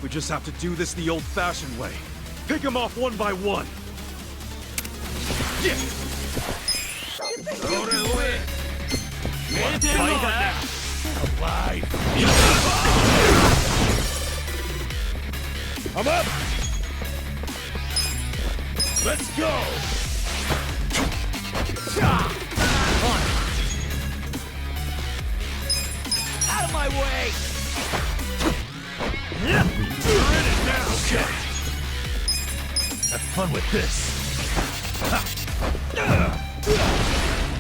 We just have to do this the old-fashioned way. Pick them off one by one. Yeah. Fight now. Alive. I'm up. Let's go. Out of my way! You're in it now. Okay. Have fun with this.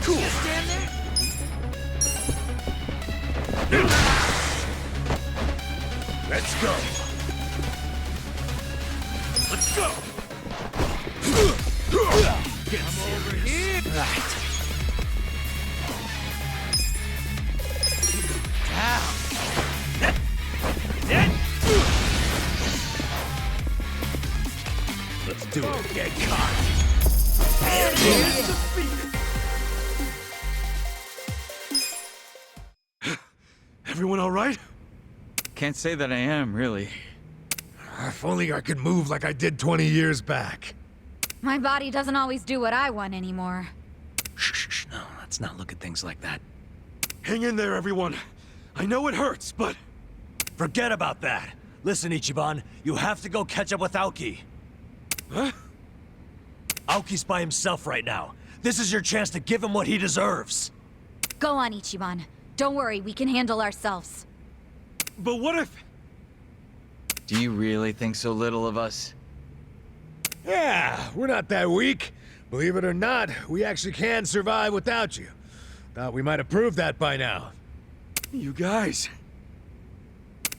Cool. Stand there? Let's go. Let's go. Get over here. Right. Down. Let's do it. Get caught. Everyone all right? Can't say that I am, really. If only I could move like I did 20 years back. My body doesn't always do what I want anymore. Shh, no, let's not look at things like that. Hang in there, everyone. I know it hurts, but... Forget about that. Listen, Ichiban, you have to go catch up with Aoki. Huh? Aoki's by himself right now. This is your chance to give him what he deserves. Go on, Ichiban. Don't worry, we can handle ourselves. But what if... Do you really think so little of us? Yeah, we're not that weak. Believe it or not, we actually can survive without you. Thought we might have proved that by now. You guys...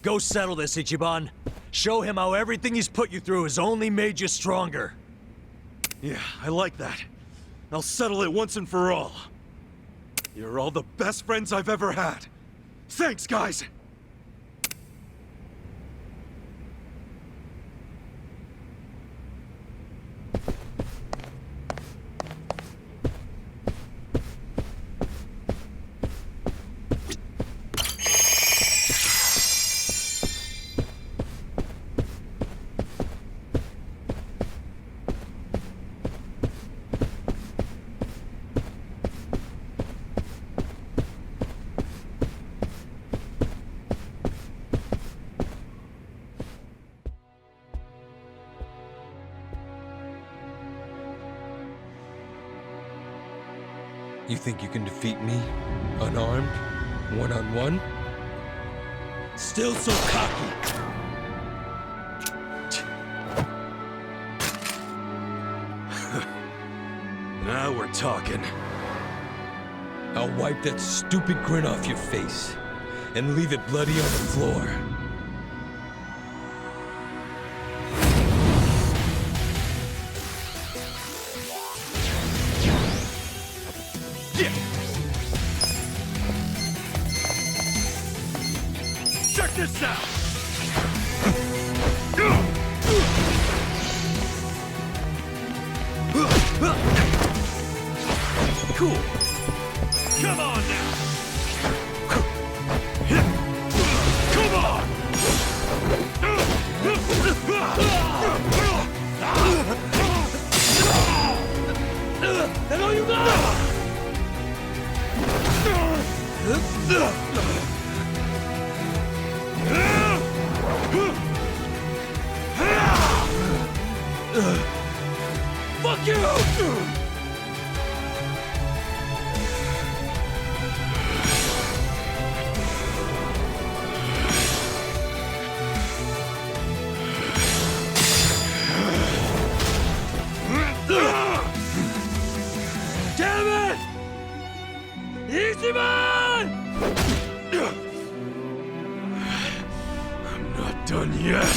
Go settle this, Ichiban. Show him how everything he's put you through has only made you stronger. Yeah, I like that. I'll settle it once and for all. You're all the best friends I've ever had. Thanks, guys! You think you can defeat me? Unarmed? One-on-one? Still so cocky. Now we're talking. I'll wipe that stupid grin off your face and leave it bloody on the floor. Check this out! Cool. Come on now! Come on! That's all you got! Fuck you! done yet.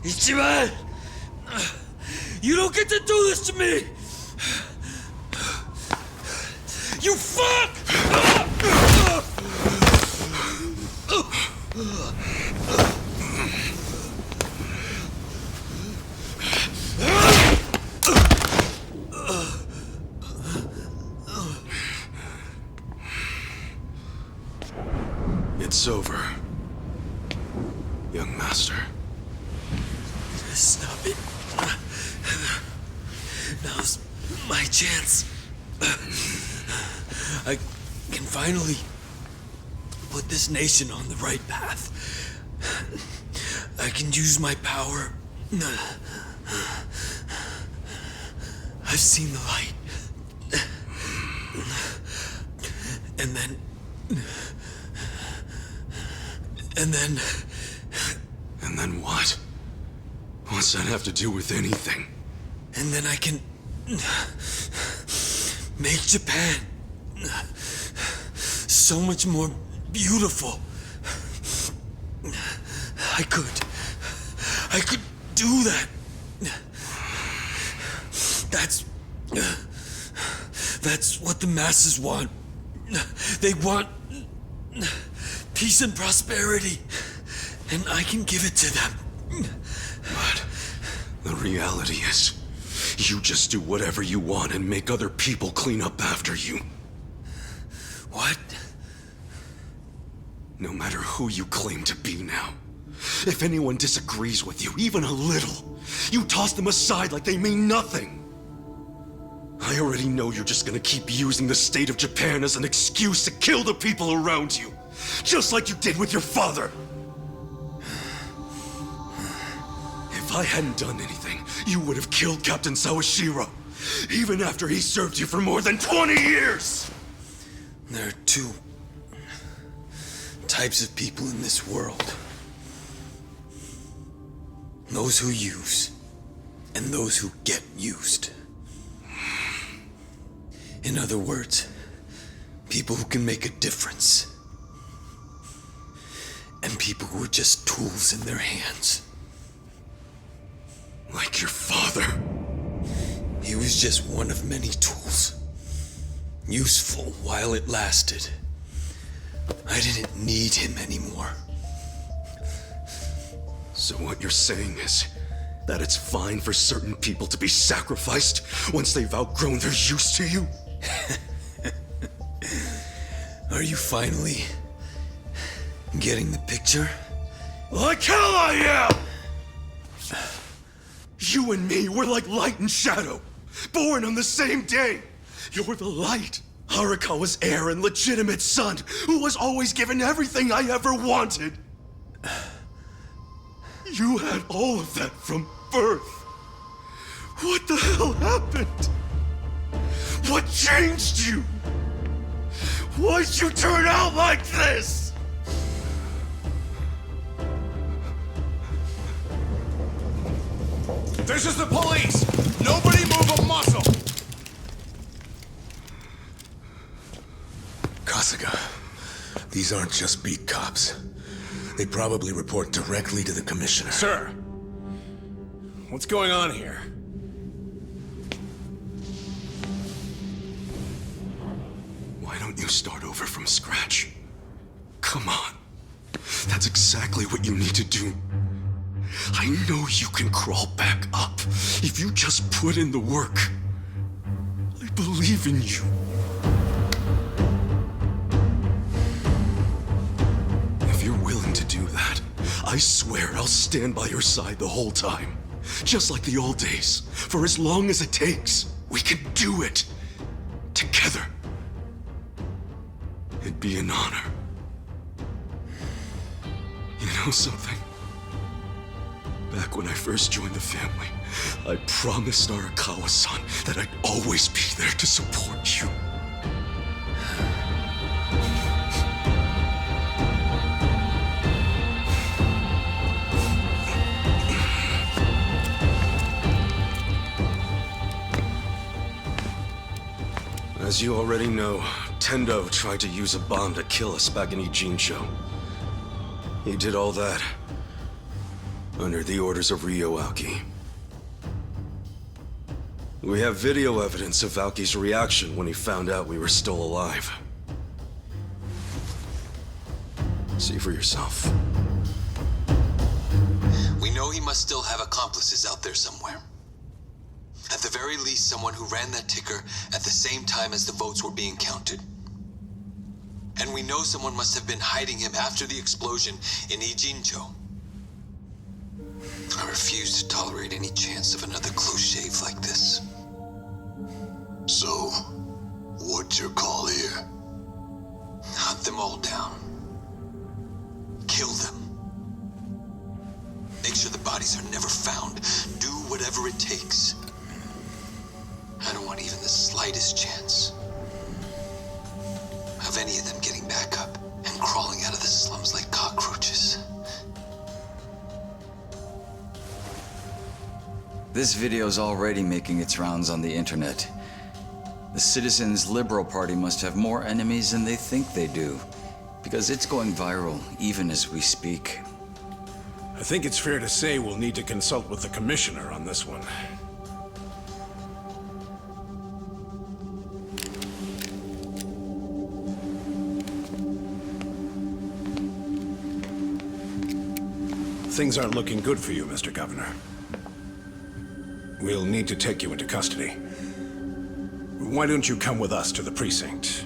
Ichiban! You don't get to do this to me! You fuck! It's over, young master. Stop it. Now's my chance. I can finally put this nation on the right path. I can use my power. I've seen the light. And then... And then what? What's that have to do with anything? And then I can... make Japan so much more beautiful. I could do that. That's what the masses want. They want peace and prosperity, and I can give it to them. But the reality is, you just do whatever you want and make other people clean up after you. What? No matter who you claim to be now, if anyone disagrees with you, even a little, you toss them aside like they mean nothing. I already know you're just gonna keep using the state of Japan as an excuse to kill the people around you, just like you did with your father. If I hadn't done anything, you would have killed Captain Sawashiro, even after he served you for more than 20 years! There are two types of people in this world. Those who use, and those who get used. In other words, people who can make a difference. And people who are just tools in their hands. Like your father. He was just one of many tools. Useful while it lasted. I didn't need him anymore. So what you're saying is that it's fine for certain people to be sacrificed once they've outgrown their use to you? Are you finally getting the picture? Like hell I am! You and me, we're like light and shadow, born on the same day. You're the light, Arakawa's heir and legitimate son, who was always given everything I ever wanted. You had all of that from birth. What the hell happened? What changed you? Why'd you turn out like this? This is the police! Nobody move a muscle! Kasuga, these aren't just beat cops. They probably report directly to the commissioner. Sir, what's going on here? Why don't you start over from scratch? Come on. That's exactly what you need to do. I know you can crawl back up if you just put in the work. I believe in you. If you're willing to do that, I swear I'll stand by your side the whole time. Just like the old days, for as long as it takes. We can do it. together. It'd be an honor. You know something? Back when I first joined the family, I promised Arakawa-san that I'd always be there to support you. As you already know, Tendo tried to use a bomb to kill us back in Ijincho. He did all that under the orders of Ryo Aoki. We have video evidence of Aoki's reaction when he found out we were still alive. See for yourself. We know he must still have accomplices out there somewhere. At the very least, someone who ran that ticker at the same time as the votes were being counted. And we know someone must have been hiding him after the explosion in Ijincho. I refuse to tolerate any chance of another close shave like this. So, what's your call here? Hunt them all down. Kill them. Make sure the bodies are never found. Do whatever it takes. I don't want even the slightest chance of any of them getting back up and crawling out of the slums like cockroaches. This video's already making its rounds on the internet. The Citizens Liberal Party must have more enemies than they think they do, because it's going viral even as we speak. I think it's fair to say we'll need to consult with the Commissioner on this one. Things aren't looking good for you, Mr. Governor. We'll need to take you into custody. Why don't you come with us to the precinct?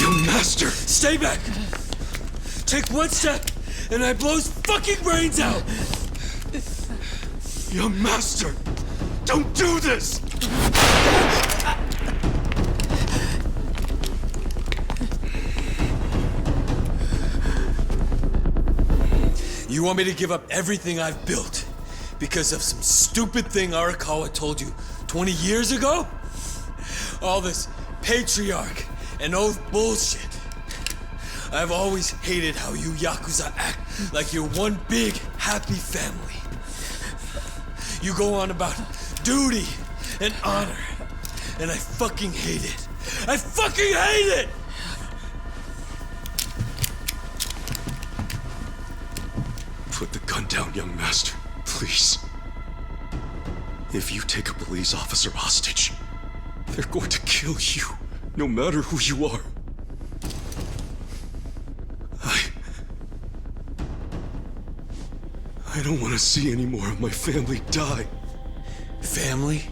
Young master! Stay back! Take one step, and I blow his fucking brains out! Young master! Don't do this! You want me to give up everything I've built because of some stupid thing Arakawa told you 20 years ago? All this patriarch and oath bullshit. I've always hated how you Yakuza act like you're one big, happy family. You go on about duty and honor, and I fucking hate it. I fucking hate it! Put the gun down, young master, please. If you take a police officer hostage, they're going to kill you, no matter who you are. I don't want to see any more of my family die. Family?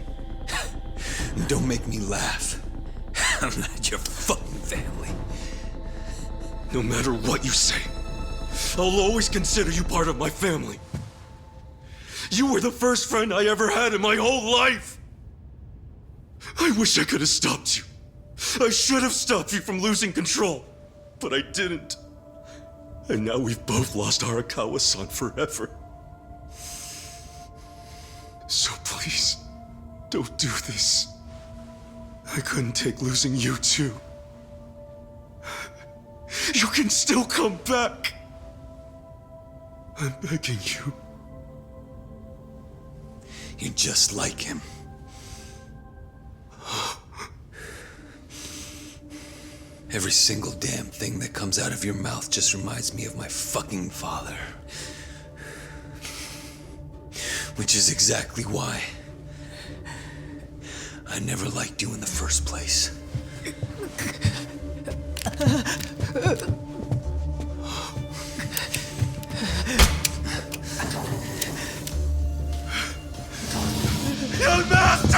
Don't make me laugh. I'm not your fucking family. No matter what you say, I'll always consider you part of my family. You were the first friend I ever had in my whole life. I wish I could have stopped you. I should have stopped you from losing control, but I didn't. And now we've both lost Arakawa-san forever. So please, don't do this. I couldn't take losing you too. You can still come back. I'm begging you. You're just like him. Every single damn thing that comes out of your mouth just reminds me of my fucking father. Which is exactly why I never liked you in the first place. Young master!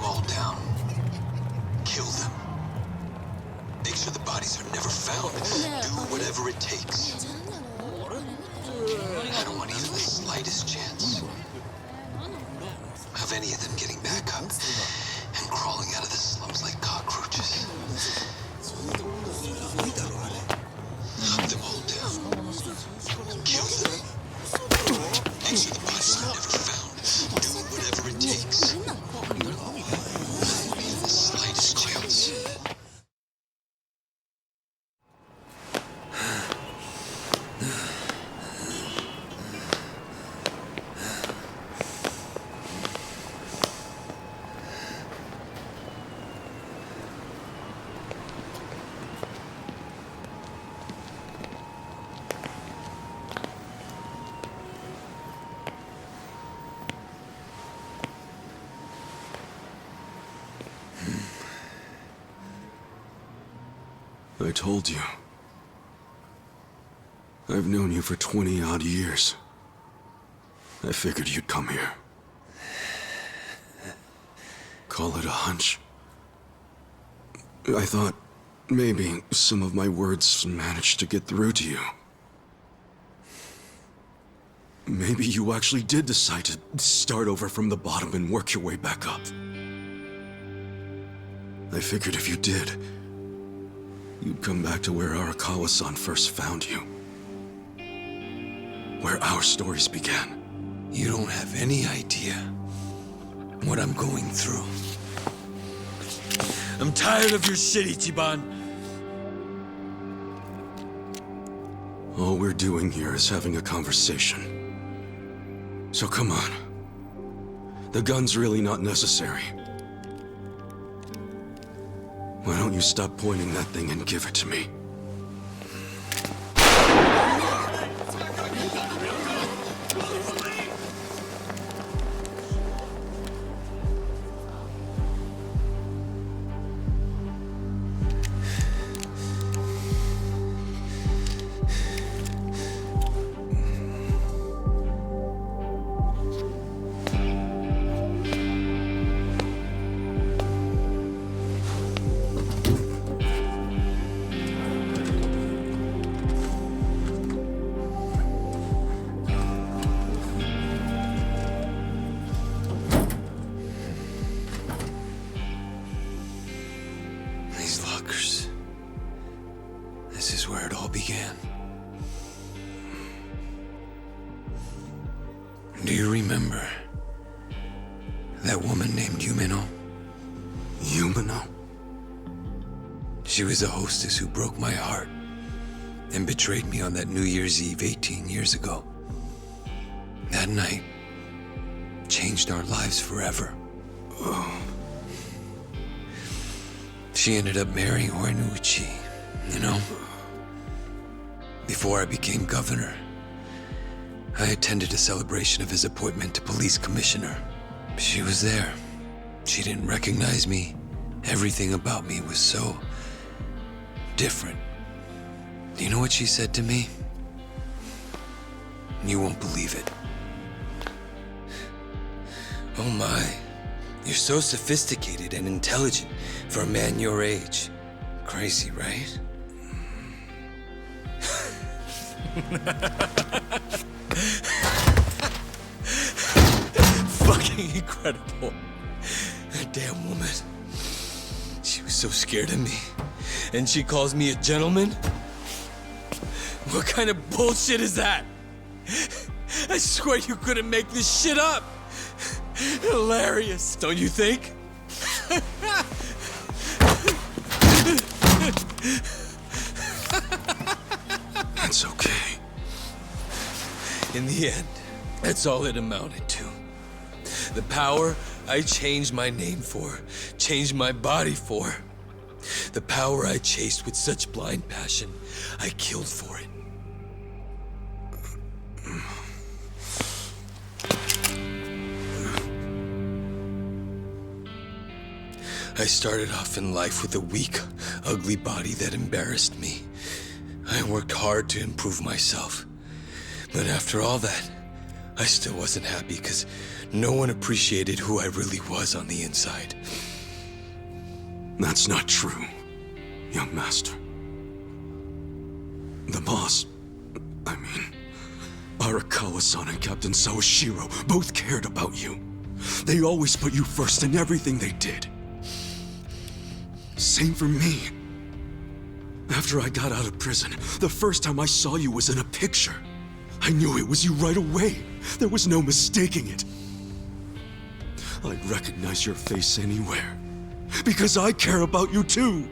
them all down. Kill them. Make sure the bodies are never found. Do whatever it takes. I don't want even the slightest chance of any of them getting back up and crawling out of the slums like cockroaches. Hunt them all down. Kill them. Make sure the bodies are never found. Do whatever it takes. I don't want even the slightest chance. I told you. I've known you for 20-odd years. I figured you'd come here. Call it a hunch. I thought maybe some of my words managed to get through to you. Maybe you actually did decide to start over from the bottom and work your way back up. I figured if you did, you'd come back to where Arakawa-san first found you. Where our stories began. You don't have any idea what I'm going through. I'm tired of your shit, Ichiban. All we're doing here is having a conversation. So come on. The gun's really not necessary. Why don't you stop pointing that thing and give it to me? This is where it all began. Do you remember that woman named Yumino? Yumino? She was a hostess who broke my heart and betrayed me on that New Year's Eve 18 years ago. That night changed our lives forever. Oh. She ended up marrying Horiguchi, you know? Before I became governor, I attended a celebration of his appointment to police commissioner. She was there. She didn't recognize me. Everything about me was so different. Do you know what she said to me? You won't believe it. Oh my, you're so sophisticated and intelligent for a man your age. Crazy, right? Fucking incredible. That damn woman. She was so scared of me. And she calls me a gentleman? What kind of bullshit is that? I swear you couldn't make this shit up. Hilarious, don't you think? That's okay. In the end, that's all it amounted to. The power I changed my name for, changed my body for. The power I chased with such blind passion, I killed for it. I started off in life with a weak, ugly body that embarrassed me. I worked hard to improve myself. But after all that, I still wasn't happy because no one appreciated who I really was on the inside. That's not true, young master. The boss, I mean, Arakawa-san and Captain Sawashiro both cared about you. They always put you first in everything they did. Same for me. After I got out of prison, the first time I saw you was in a picture. I knew it was you right away. There was no mistaking it. I'd recognize your face anywhere. Because I care about you too.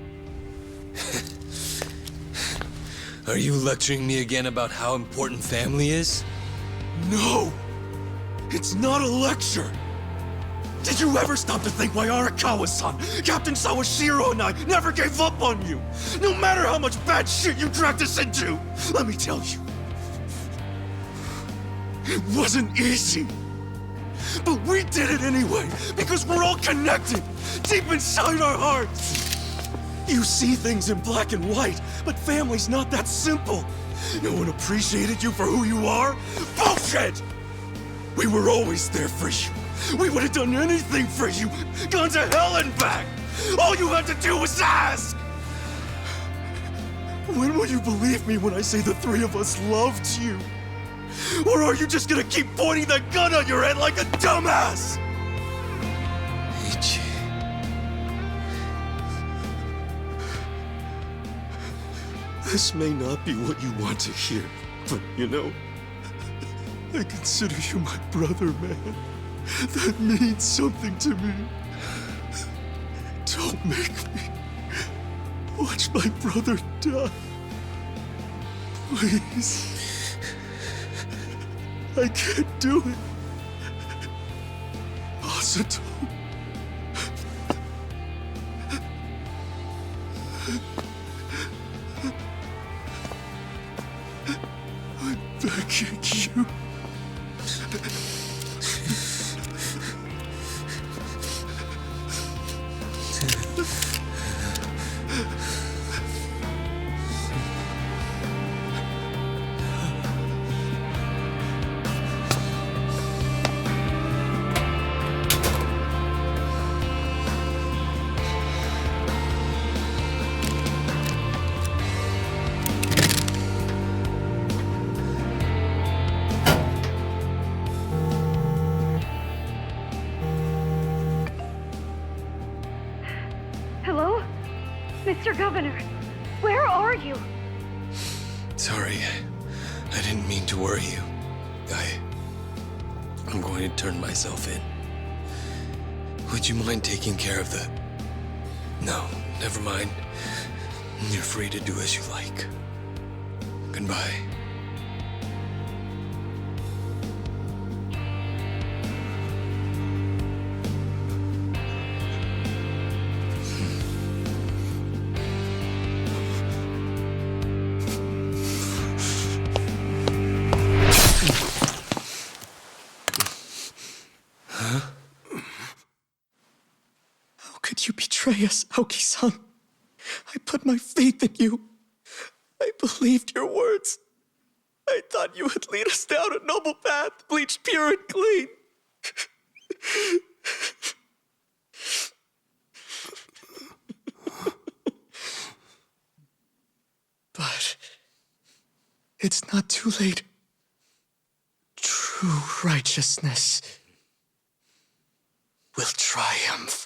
Are you lecturing me again about how important family is? No! It's not a lecture! Did you ever stop to think why Arakawa-san, Captain Sawashiro and I never gave up on you? No matter how much bad shit you dragged us into! Let me tell you. It wasn't easy. But we did it anyway, because we're all connected, deep inside our hearts. You see things in black and white, but family's not that simple. No one appreciated you for who you are? Bullshit! We were always there for you. We would have done anything for you, gone to hell and back. All you had to do was ask. When will you believe me when I say the three of us loved you? Or are you just gonna keep pointing that gun on your head like a dumbass? Ichi. This may not be what you want to hear, but you know, I consider you my brother, man. That means something to me. Don't make me watch my brother die. Please. I can't do it. Masato. I'm begging you. Hello? Mr. Governor, where are you? Sorry, I didn't mean to worry you. I'm going to turn myself in. Would you mind taking care of the... No, never mind. You're free to do as you like. Goodbye. Betray us, Aoki-san. I put my faith in you. I believed your words. I thought you would lead us down a noble path, bleached pure and clean. But it's not too late. True righteousness will triumph.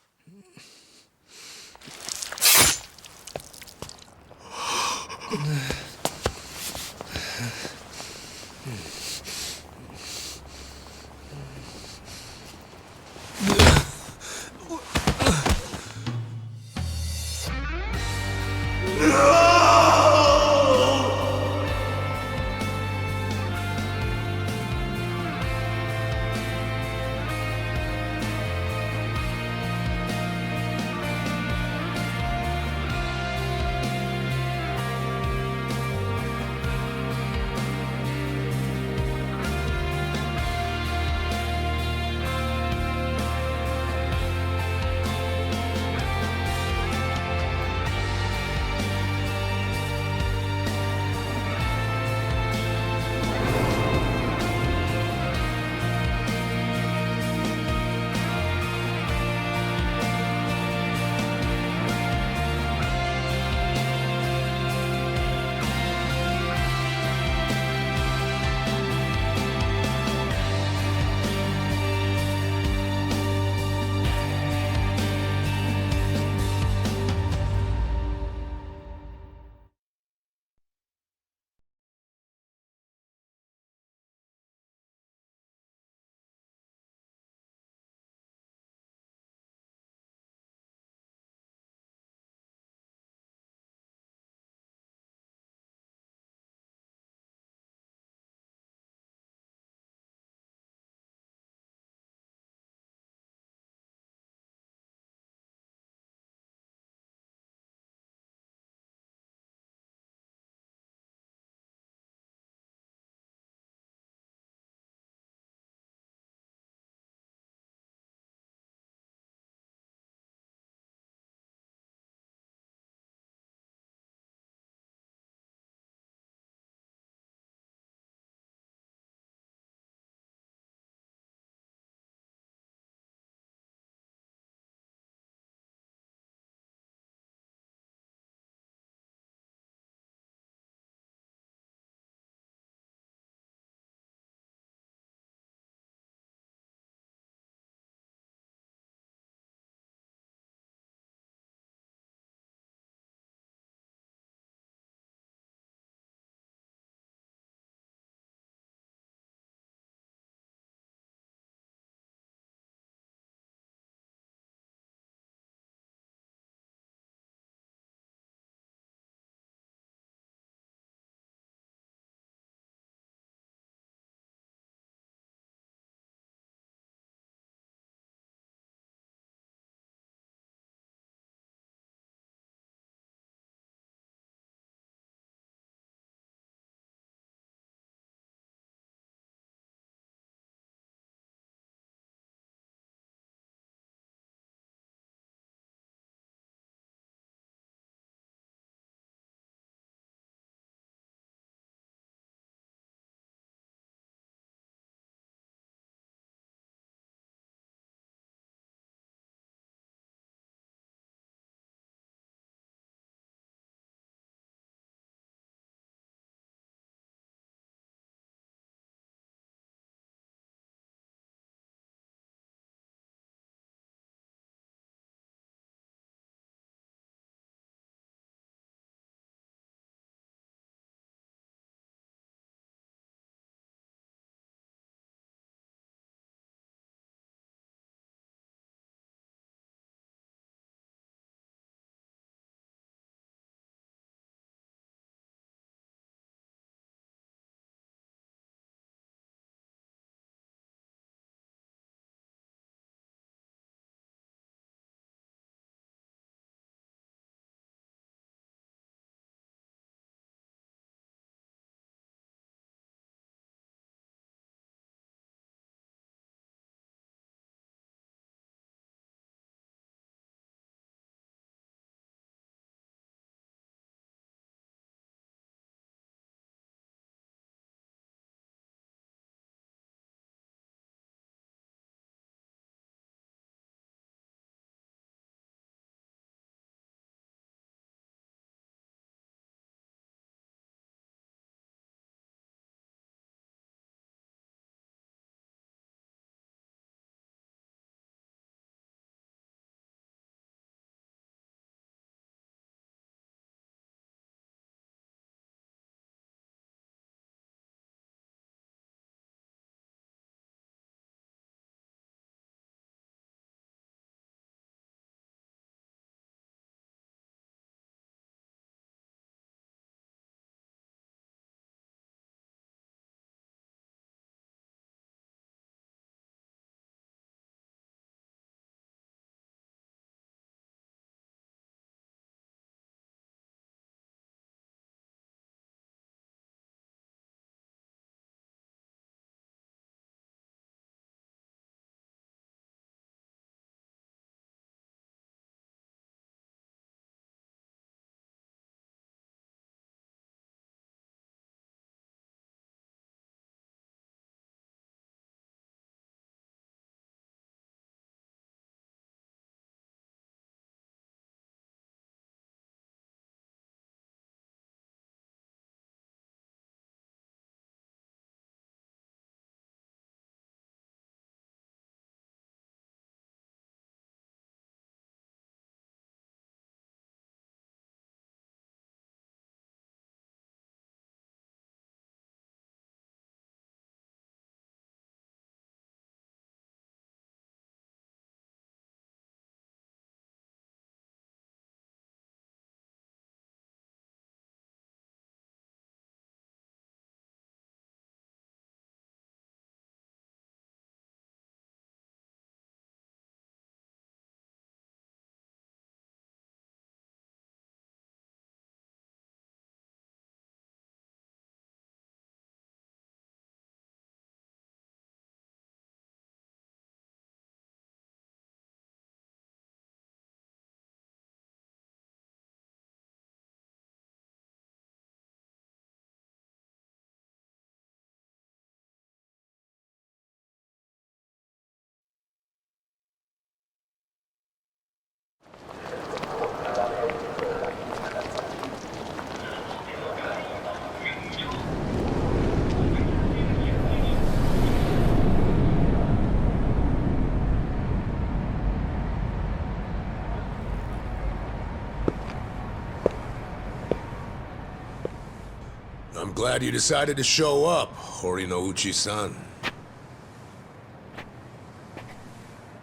I'm glad you decided to show up, Horinouchi-san.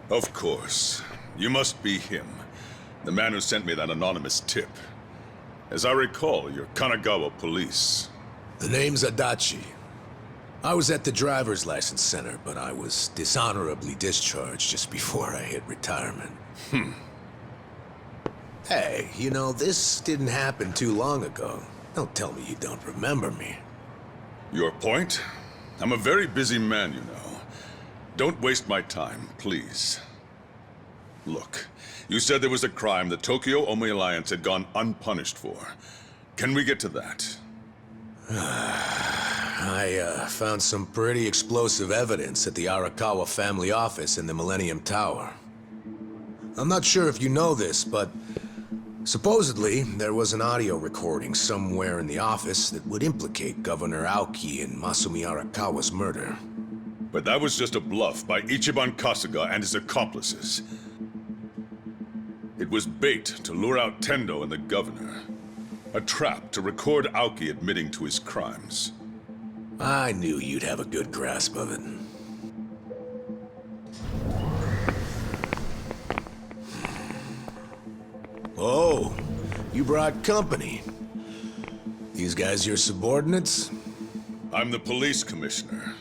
Of course. You must be him. The man who sent me that anonymous tip. As I recall, you're Kanagawa police. The name's Adachi. I was at the driver's license center, but I was dishonorably discharged just before I hit retirement. Hey, you know, this didn't happen too long ago. Don't tell me you don't remember me. Your point? I'm a very busy man, you know. Don't waste my time, please. Look, you said there was a crime the Tokyo Omi Alliance had gone unpunished for. Can we get to that? I found some pretty explosive evidence at the Arakawa family office in the Millennium Tower. I'm not sure if you know this, but supposedly there was an audio recording somewhere in the office that would implicate Governor Aoki in Masumi Arakawa's murder. But that was just a bluff by Ichiban Kasuga and his accomplices. It was bait to lure out Tendo and the governor. A trap to record Aoki admitting to his crimes. I knew you'd have a good grasp of it. Oh, you brought company. These guys your subordinates? I'm the police commissioner.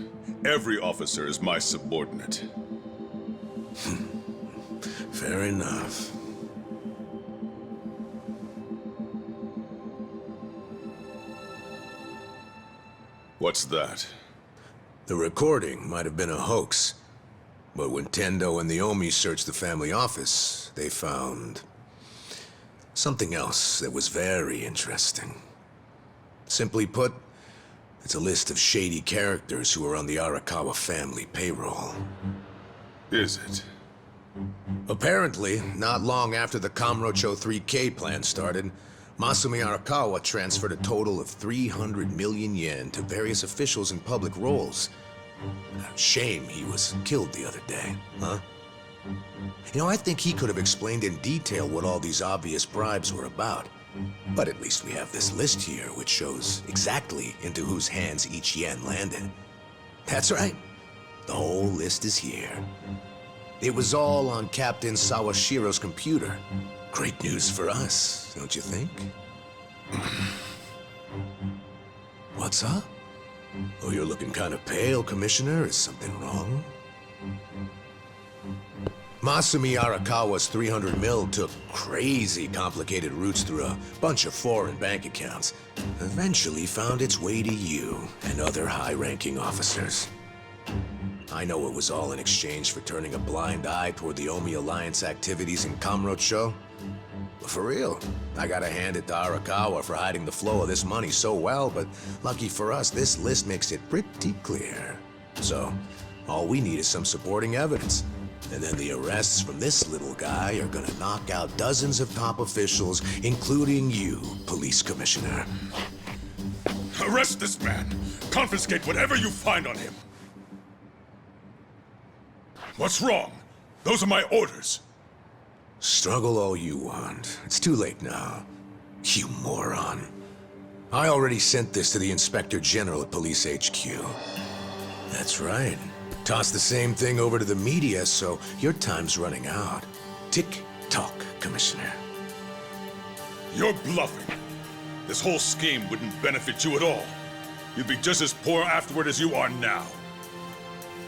Every officer is my subordinate. Fair enough. What's that? The recording might have been a hoax, but when Tendo and the Omi searched the family office, they found something else that was very interesting. Simply put, it's a list of shady characters who are on the Arakawa family payroll. Is it? Apparently, not long after the Kamurocho 3K plan started, Masumi Arakawa transferred a total of 300 million yen to various officials in public roles. Shame he was killed the other day, huh? You know, I think he could have explained in detail what all these obvious bribes were about. But at least we have this list here, which shows exactly into whose hands each yen landed. That's right. The whole list is here. It was all on Captain Sawashiro's computer. Great news for us, don't you think? What's up? Oh, you're looking kind of pale, Commissioner. Is something wrong? Masumi Arakawa's 300 mil took crazy complicated routes through a bunch of foreign bank accounts. Eventually found its way to you and other high-ranking officers. I know it was all in exchange for turning a blind eye toward the Omi Alliance activities in Kamurocho. But for real, I gotta hand it to Arakawa for hiding the flow of this money so well, but lucky for us, this list makes it pretty clear. So, all we need is some supporting evidence. And then the arrests from this little guy are gonna knock out dozens of top officials, including you, Police Commissioner. Arrest this man! Confiscate whatever you find on him! What's wrong? Those are my orders. Struggle all you want. It's too late now. You moron. I already sent this to the Inspector General at Police HQ. That's right. Toss the same thing over to the media, so your time's running out. Tick-tock, Commissioner. You're bluffing. This whole scheme wouldn't benefit you at all. You'd be just as poor afterward as you are now.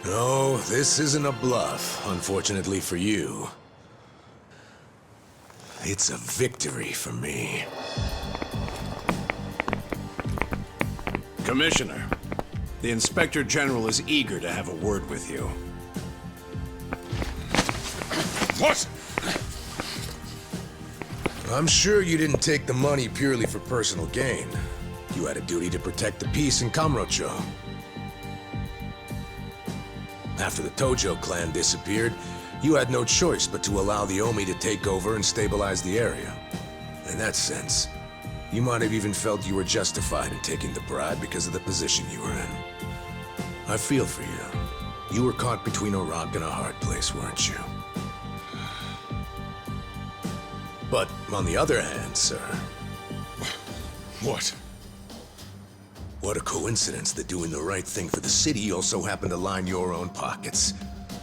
No, this isn't a bluff, unfortunately for you. It's a victory for me. Commissioner, the Inspector General is eager to have a word with you. What? I'm sure you didn't take the money purely for personal gain. You had a duty to protect the peace in Kamurocho. After the Tojo clan disappeared, you had no choice but to allow the Omi to take over and stabilize the area. In that sense, you might have even felt you were justified in taking the bribe because of the position you were in. I feel for you. You were caught between a rock and a hard place, weren't you? But on the other hand, sir... What? What a coincidence that doing the right thing for the city also happened to line your own pockets.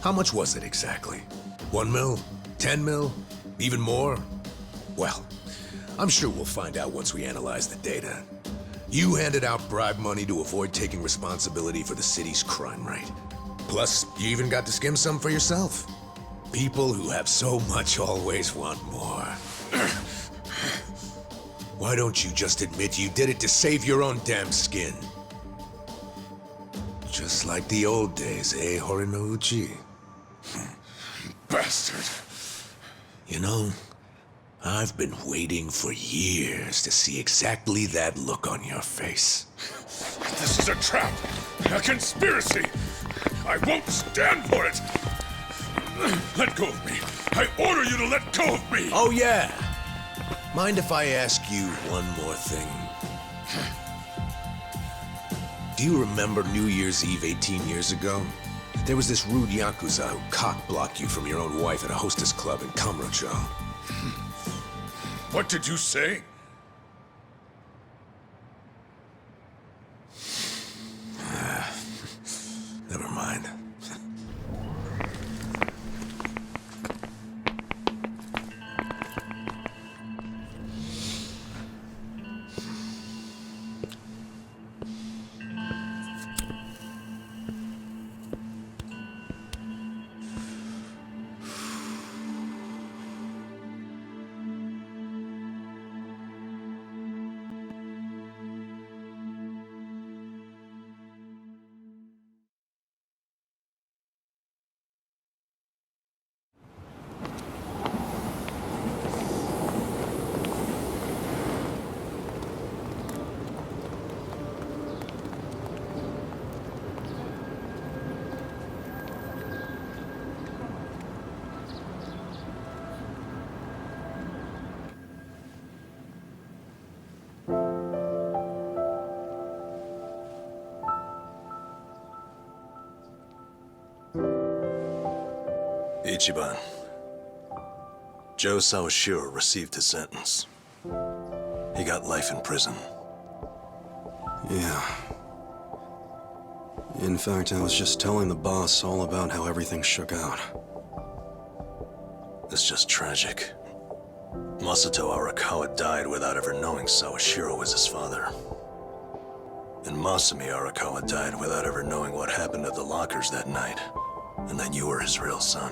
How much was it exactly? 1 mil? 10 mil? Even more? Well, I'm sure we'll find out once we analyze the data. You handed out bribe money to avoid taking responsibility for the city's crime rate. Plus, you even got to skim some for yourself. People who have so much always want more. Why don't you just admit you did it to save your own damn skin? Just like the old days, eh, Horinouchi? Bastard. You know, I've been waiting for years to see exactly that look on your face. This is a trap! A conspiracy! I won't stand for it! Let go of me! I order you to let go of me! Oh, yeah! Mind if I ask you one more thing? Do you remember New Year's Eve 18 years ago? There was this rude Yakuza who cock-blocked you from your own wife at a hostess club in Kamurocho. What did you say? Never mind. Ichiban. Joe Sawashiro received his sentence. He got life in prison. Yeah. In fact, I was just telling the boss all about how everything shook out. It's just tragic. Masato Arakawa died without ever knowing Sawashiro was his father. And Masumi Arakawa died without ever knowing what happened at the lockers that night, and that you were his real son.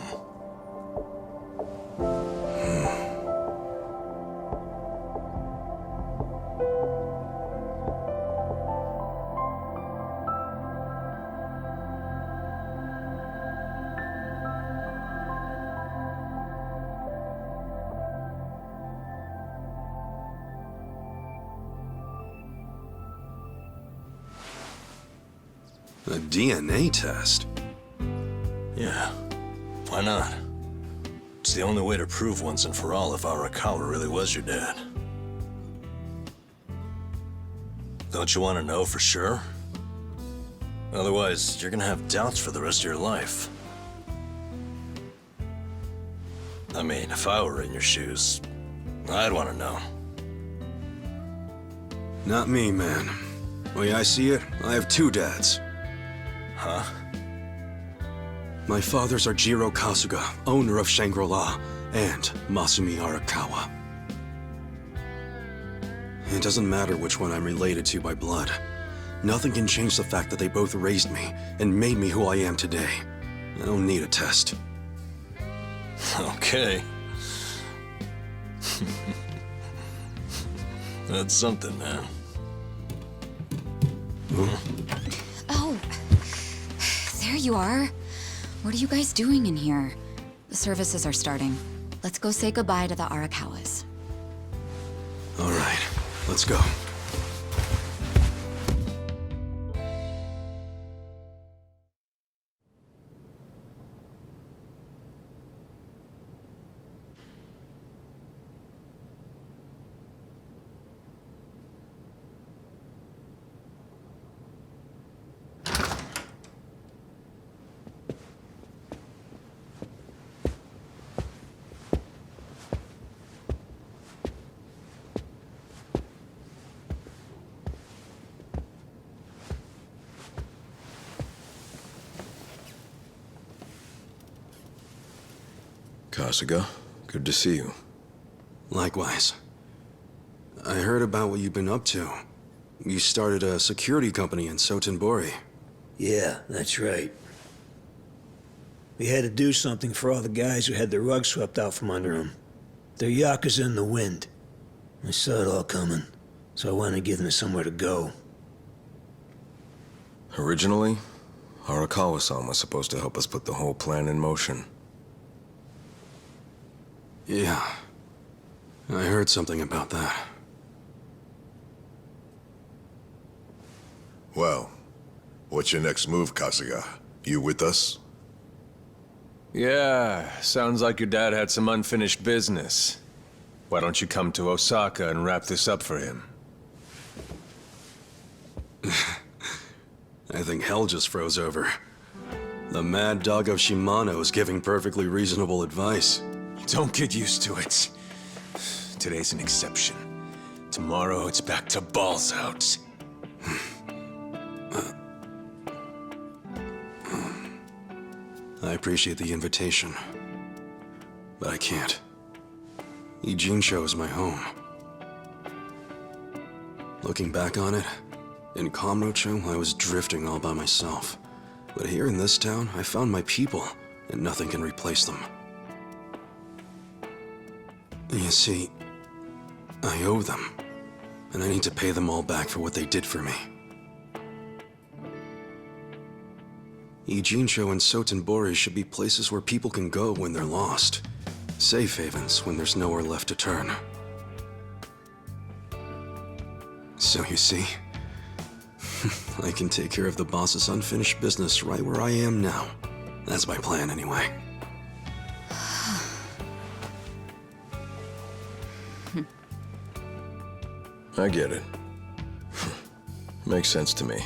A DNA test? Yeah. Why not? It's the only way to prove once and for all if Arakawa really was your dad. Don't you want to know for sure? Otherwise, you're gonna have doubts for the rest of your life. I mean, if I were in your shoes, I'd want to know. Not me, man. The way I see it, I have two dads. Huh? My fathers are Jiro Kasuga, owner of Shangri-La, and Masumi Arakawa. It doesn't matter which one I'm related to by blood. Nothing can change the fact that they both raised me and made me who I am today. I don't need a test. Okay. That's something, man. Oh, there you are. What are you guys doing in here? The services are starting. Let's go say goodbye to the Arakawas. All right, let's go. Kasuga, good to see you. Likewise. I heard about what you've been up to. You started a security company in Sotenbori. Yeah, that's right. We had to do something for all the guys who had their rug swept out from under them. They're Yakuza in the wind. I saw it all coming, so I wanted to give them somewhere to go. Originally, Arakawa-san was supposed to help us put the whole plan in motion. Yeah. I heard something about that. Well, what's your next move, Kasuga? You with us? Yeah, sounds like your dad had some unfinished business. Why don't you come to Osaka and wrap this up for him? I think hell just froze over. The mad dog of Shimano is giving perfectly reasonable advice. Don't get used to it. Today's an exception. Tomorrow it's back to balls out. I appreciate the invitation, but I can't. Ijincho is my home. Looking back on it, in Kamurocho, I was drifting all by myself. But here in this town, I found my people, and nothing can replace them. You see, I owe them, and I need to pay them all back for what they did for me. Ijincho and Sotenbori should be places where people can go when they're lost. Safe havens when there's nowhere left to turn. So you see, I can take care of the boss's unfinished business right where I am now. That's my plan anyway. I get it. Makes sense to me.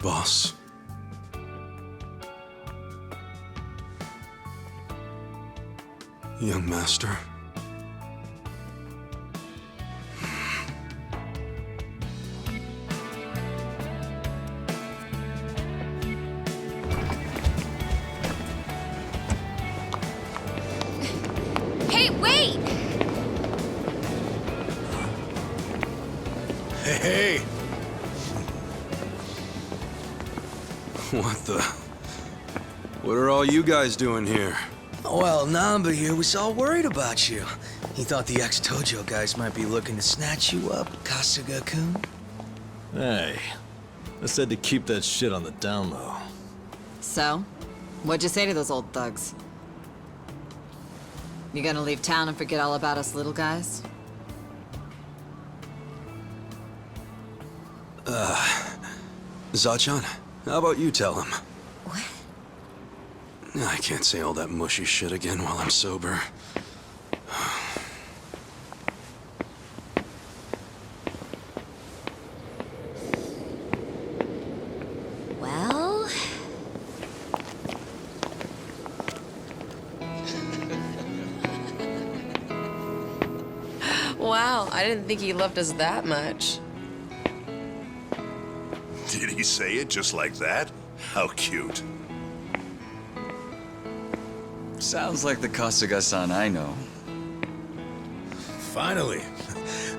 Boss. Young master. Hey, wait! Hey! What the? What are all you guys doing here? Well, Namba here was all worried about you. He thought the ex-Tojo guys might be looking to snatch you up, Kasuga-kun. Hey, I said to keep that shit on the down low. So? What'd you say to those old thugs? You gonna leave town and forget all about us little guys? Zachan, how about you tell him? What? I can't say all that mushy shit again while I'm sober. Well... Wow, I didn't think he loved us that much. Did he say it just like that? How cute. Sounds like the Kasuga-san I know. Finally.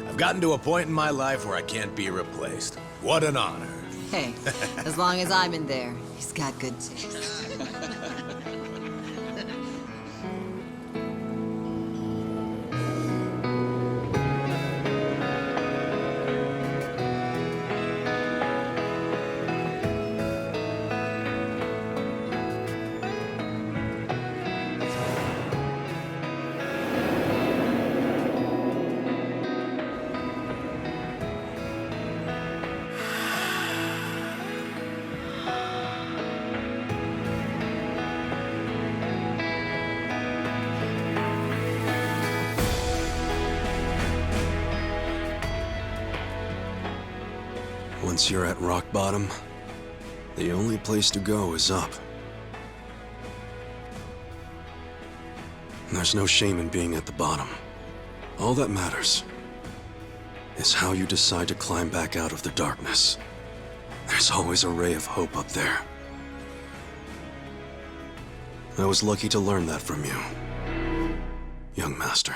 I've gotten to a point in my life where I can't be replaced. What an honor. Hey, as long as I'm in there, he's got good taste. Once you're at rock bottom, the only place to go is up. There's no shame in being at the bottom. All that matters is how you decide to climb back out of the darkness. There's always a ray of hope up there. I was lucky to learn that from you, young master.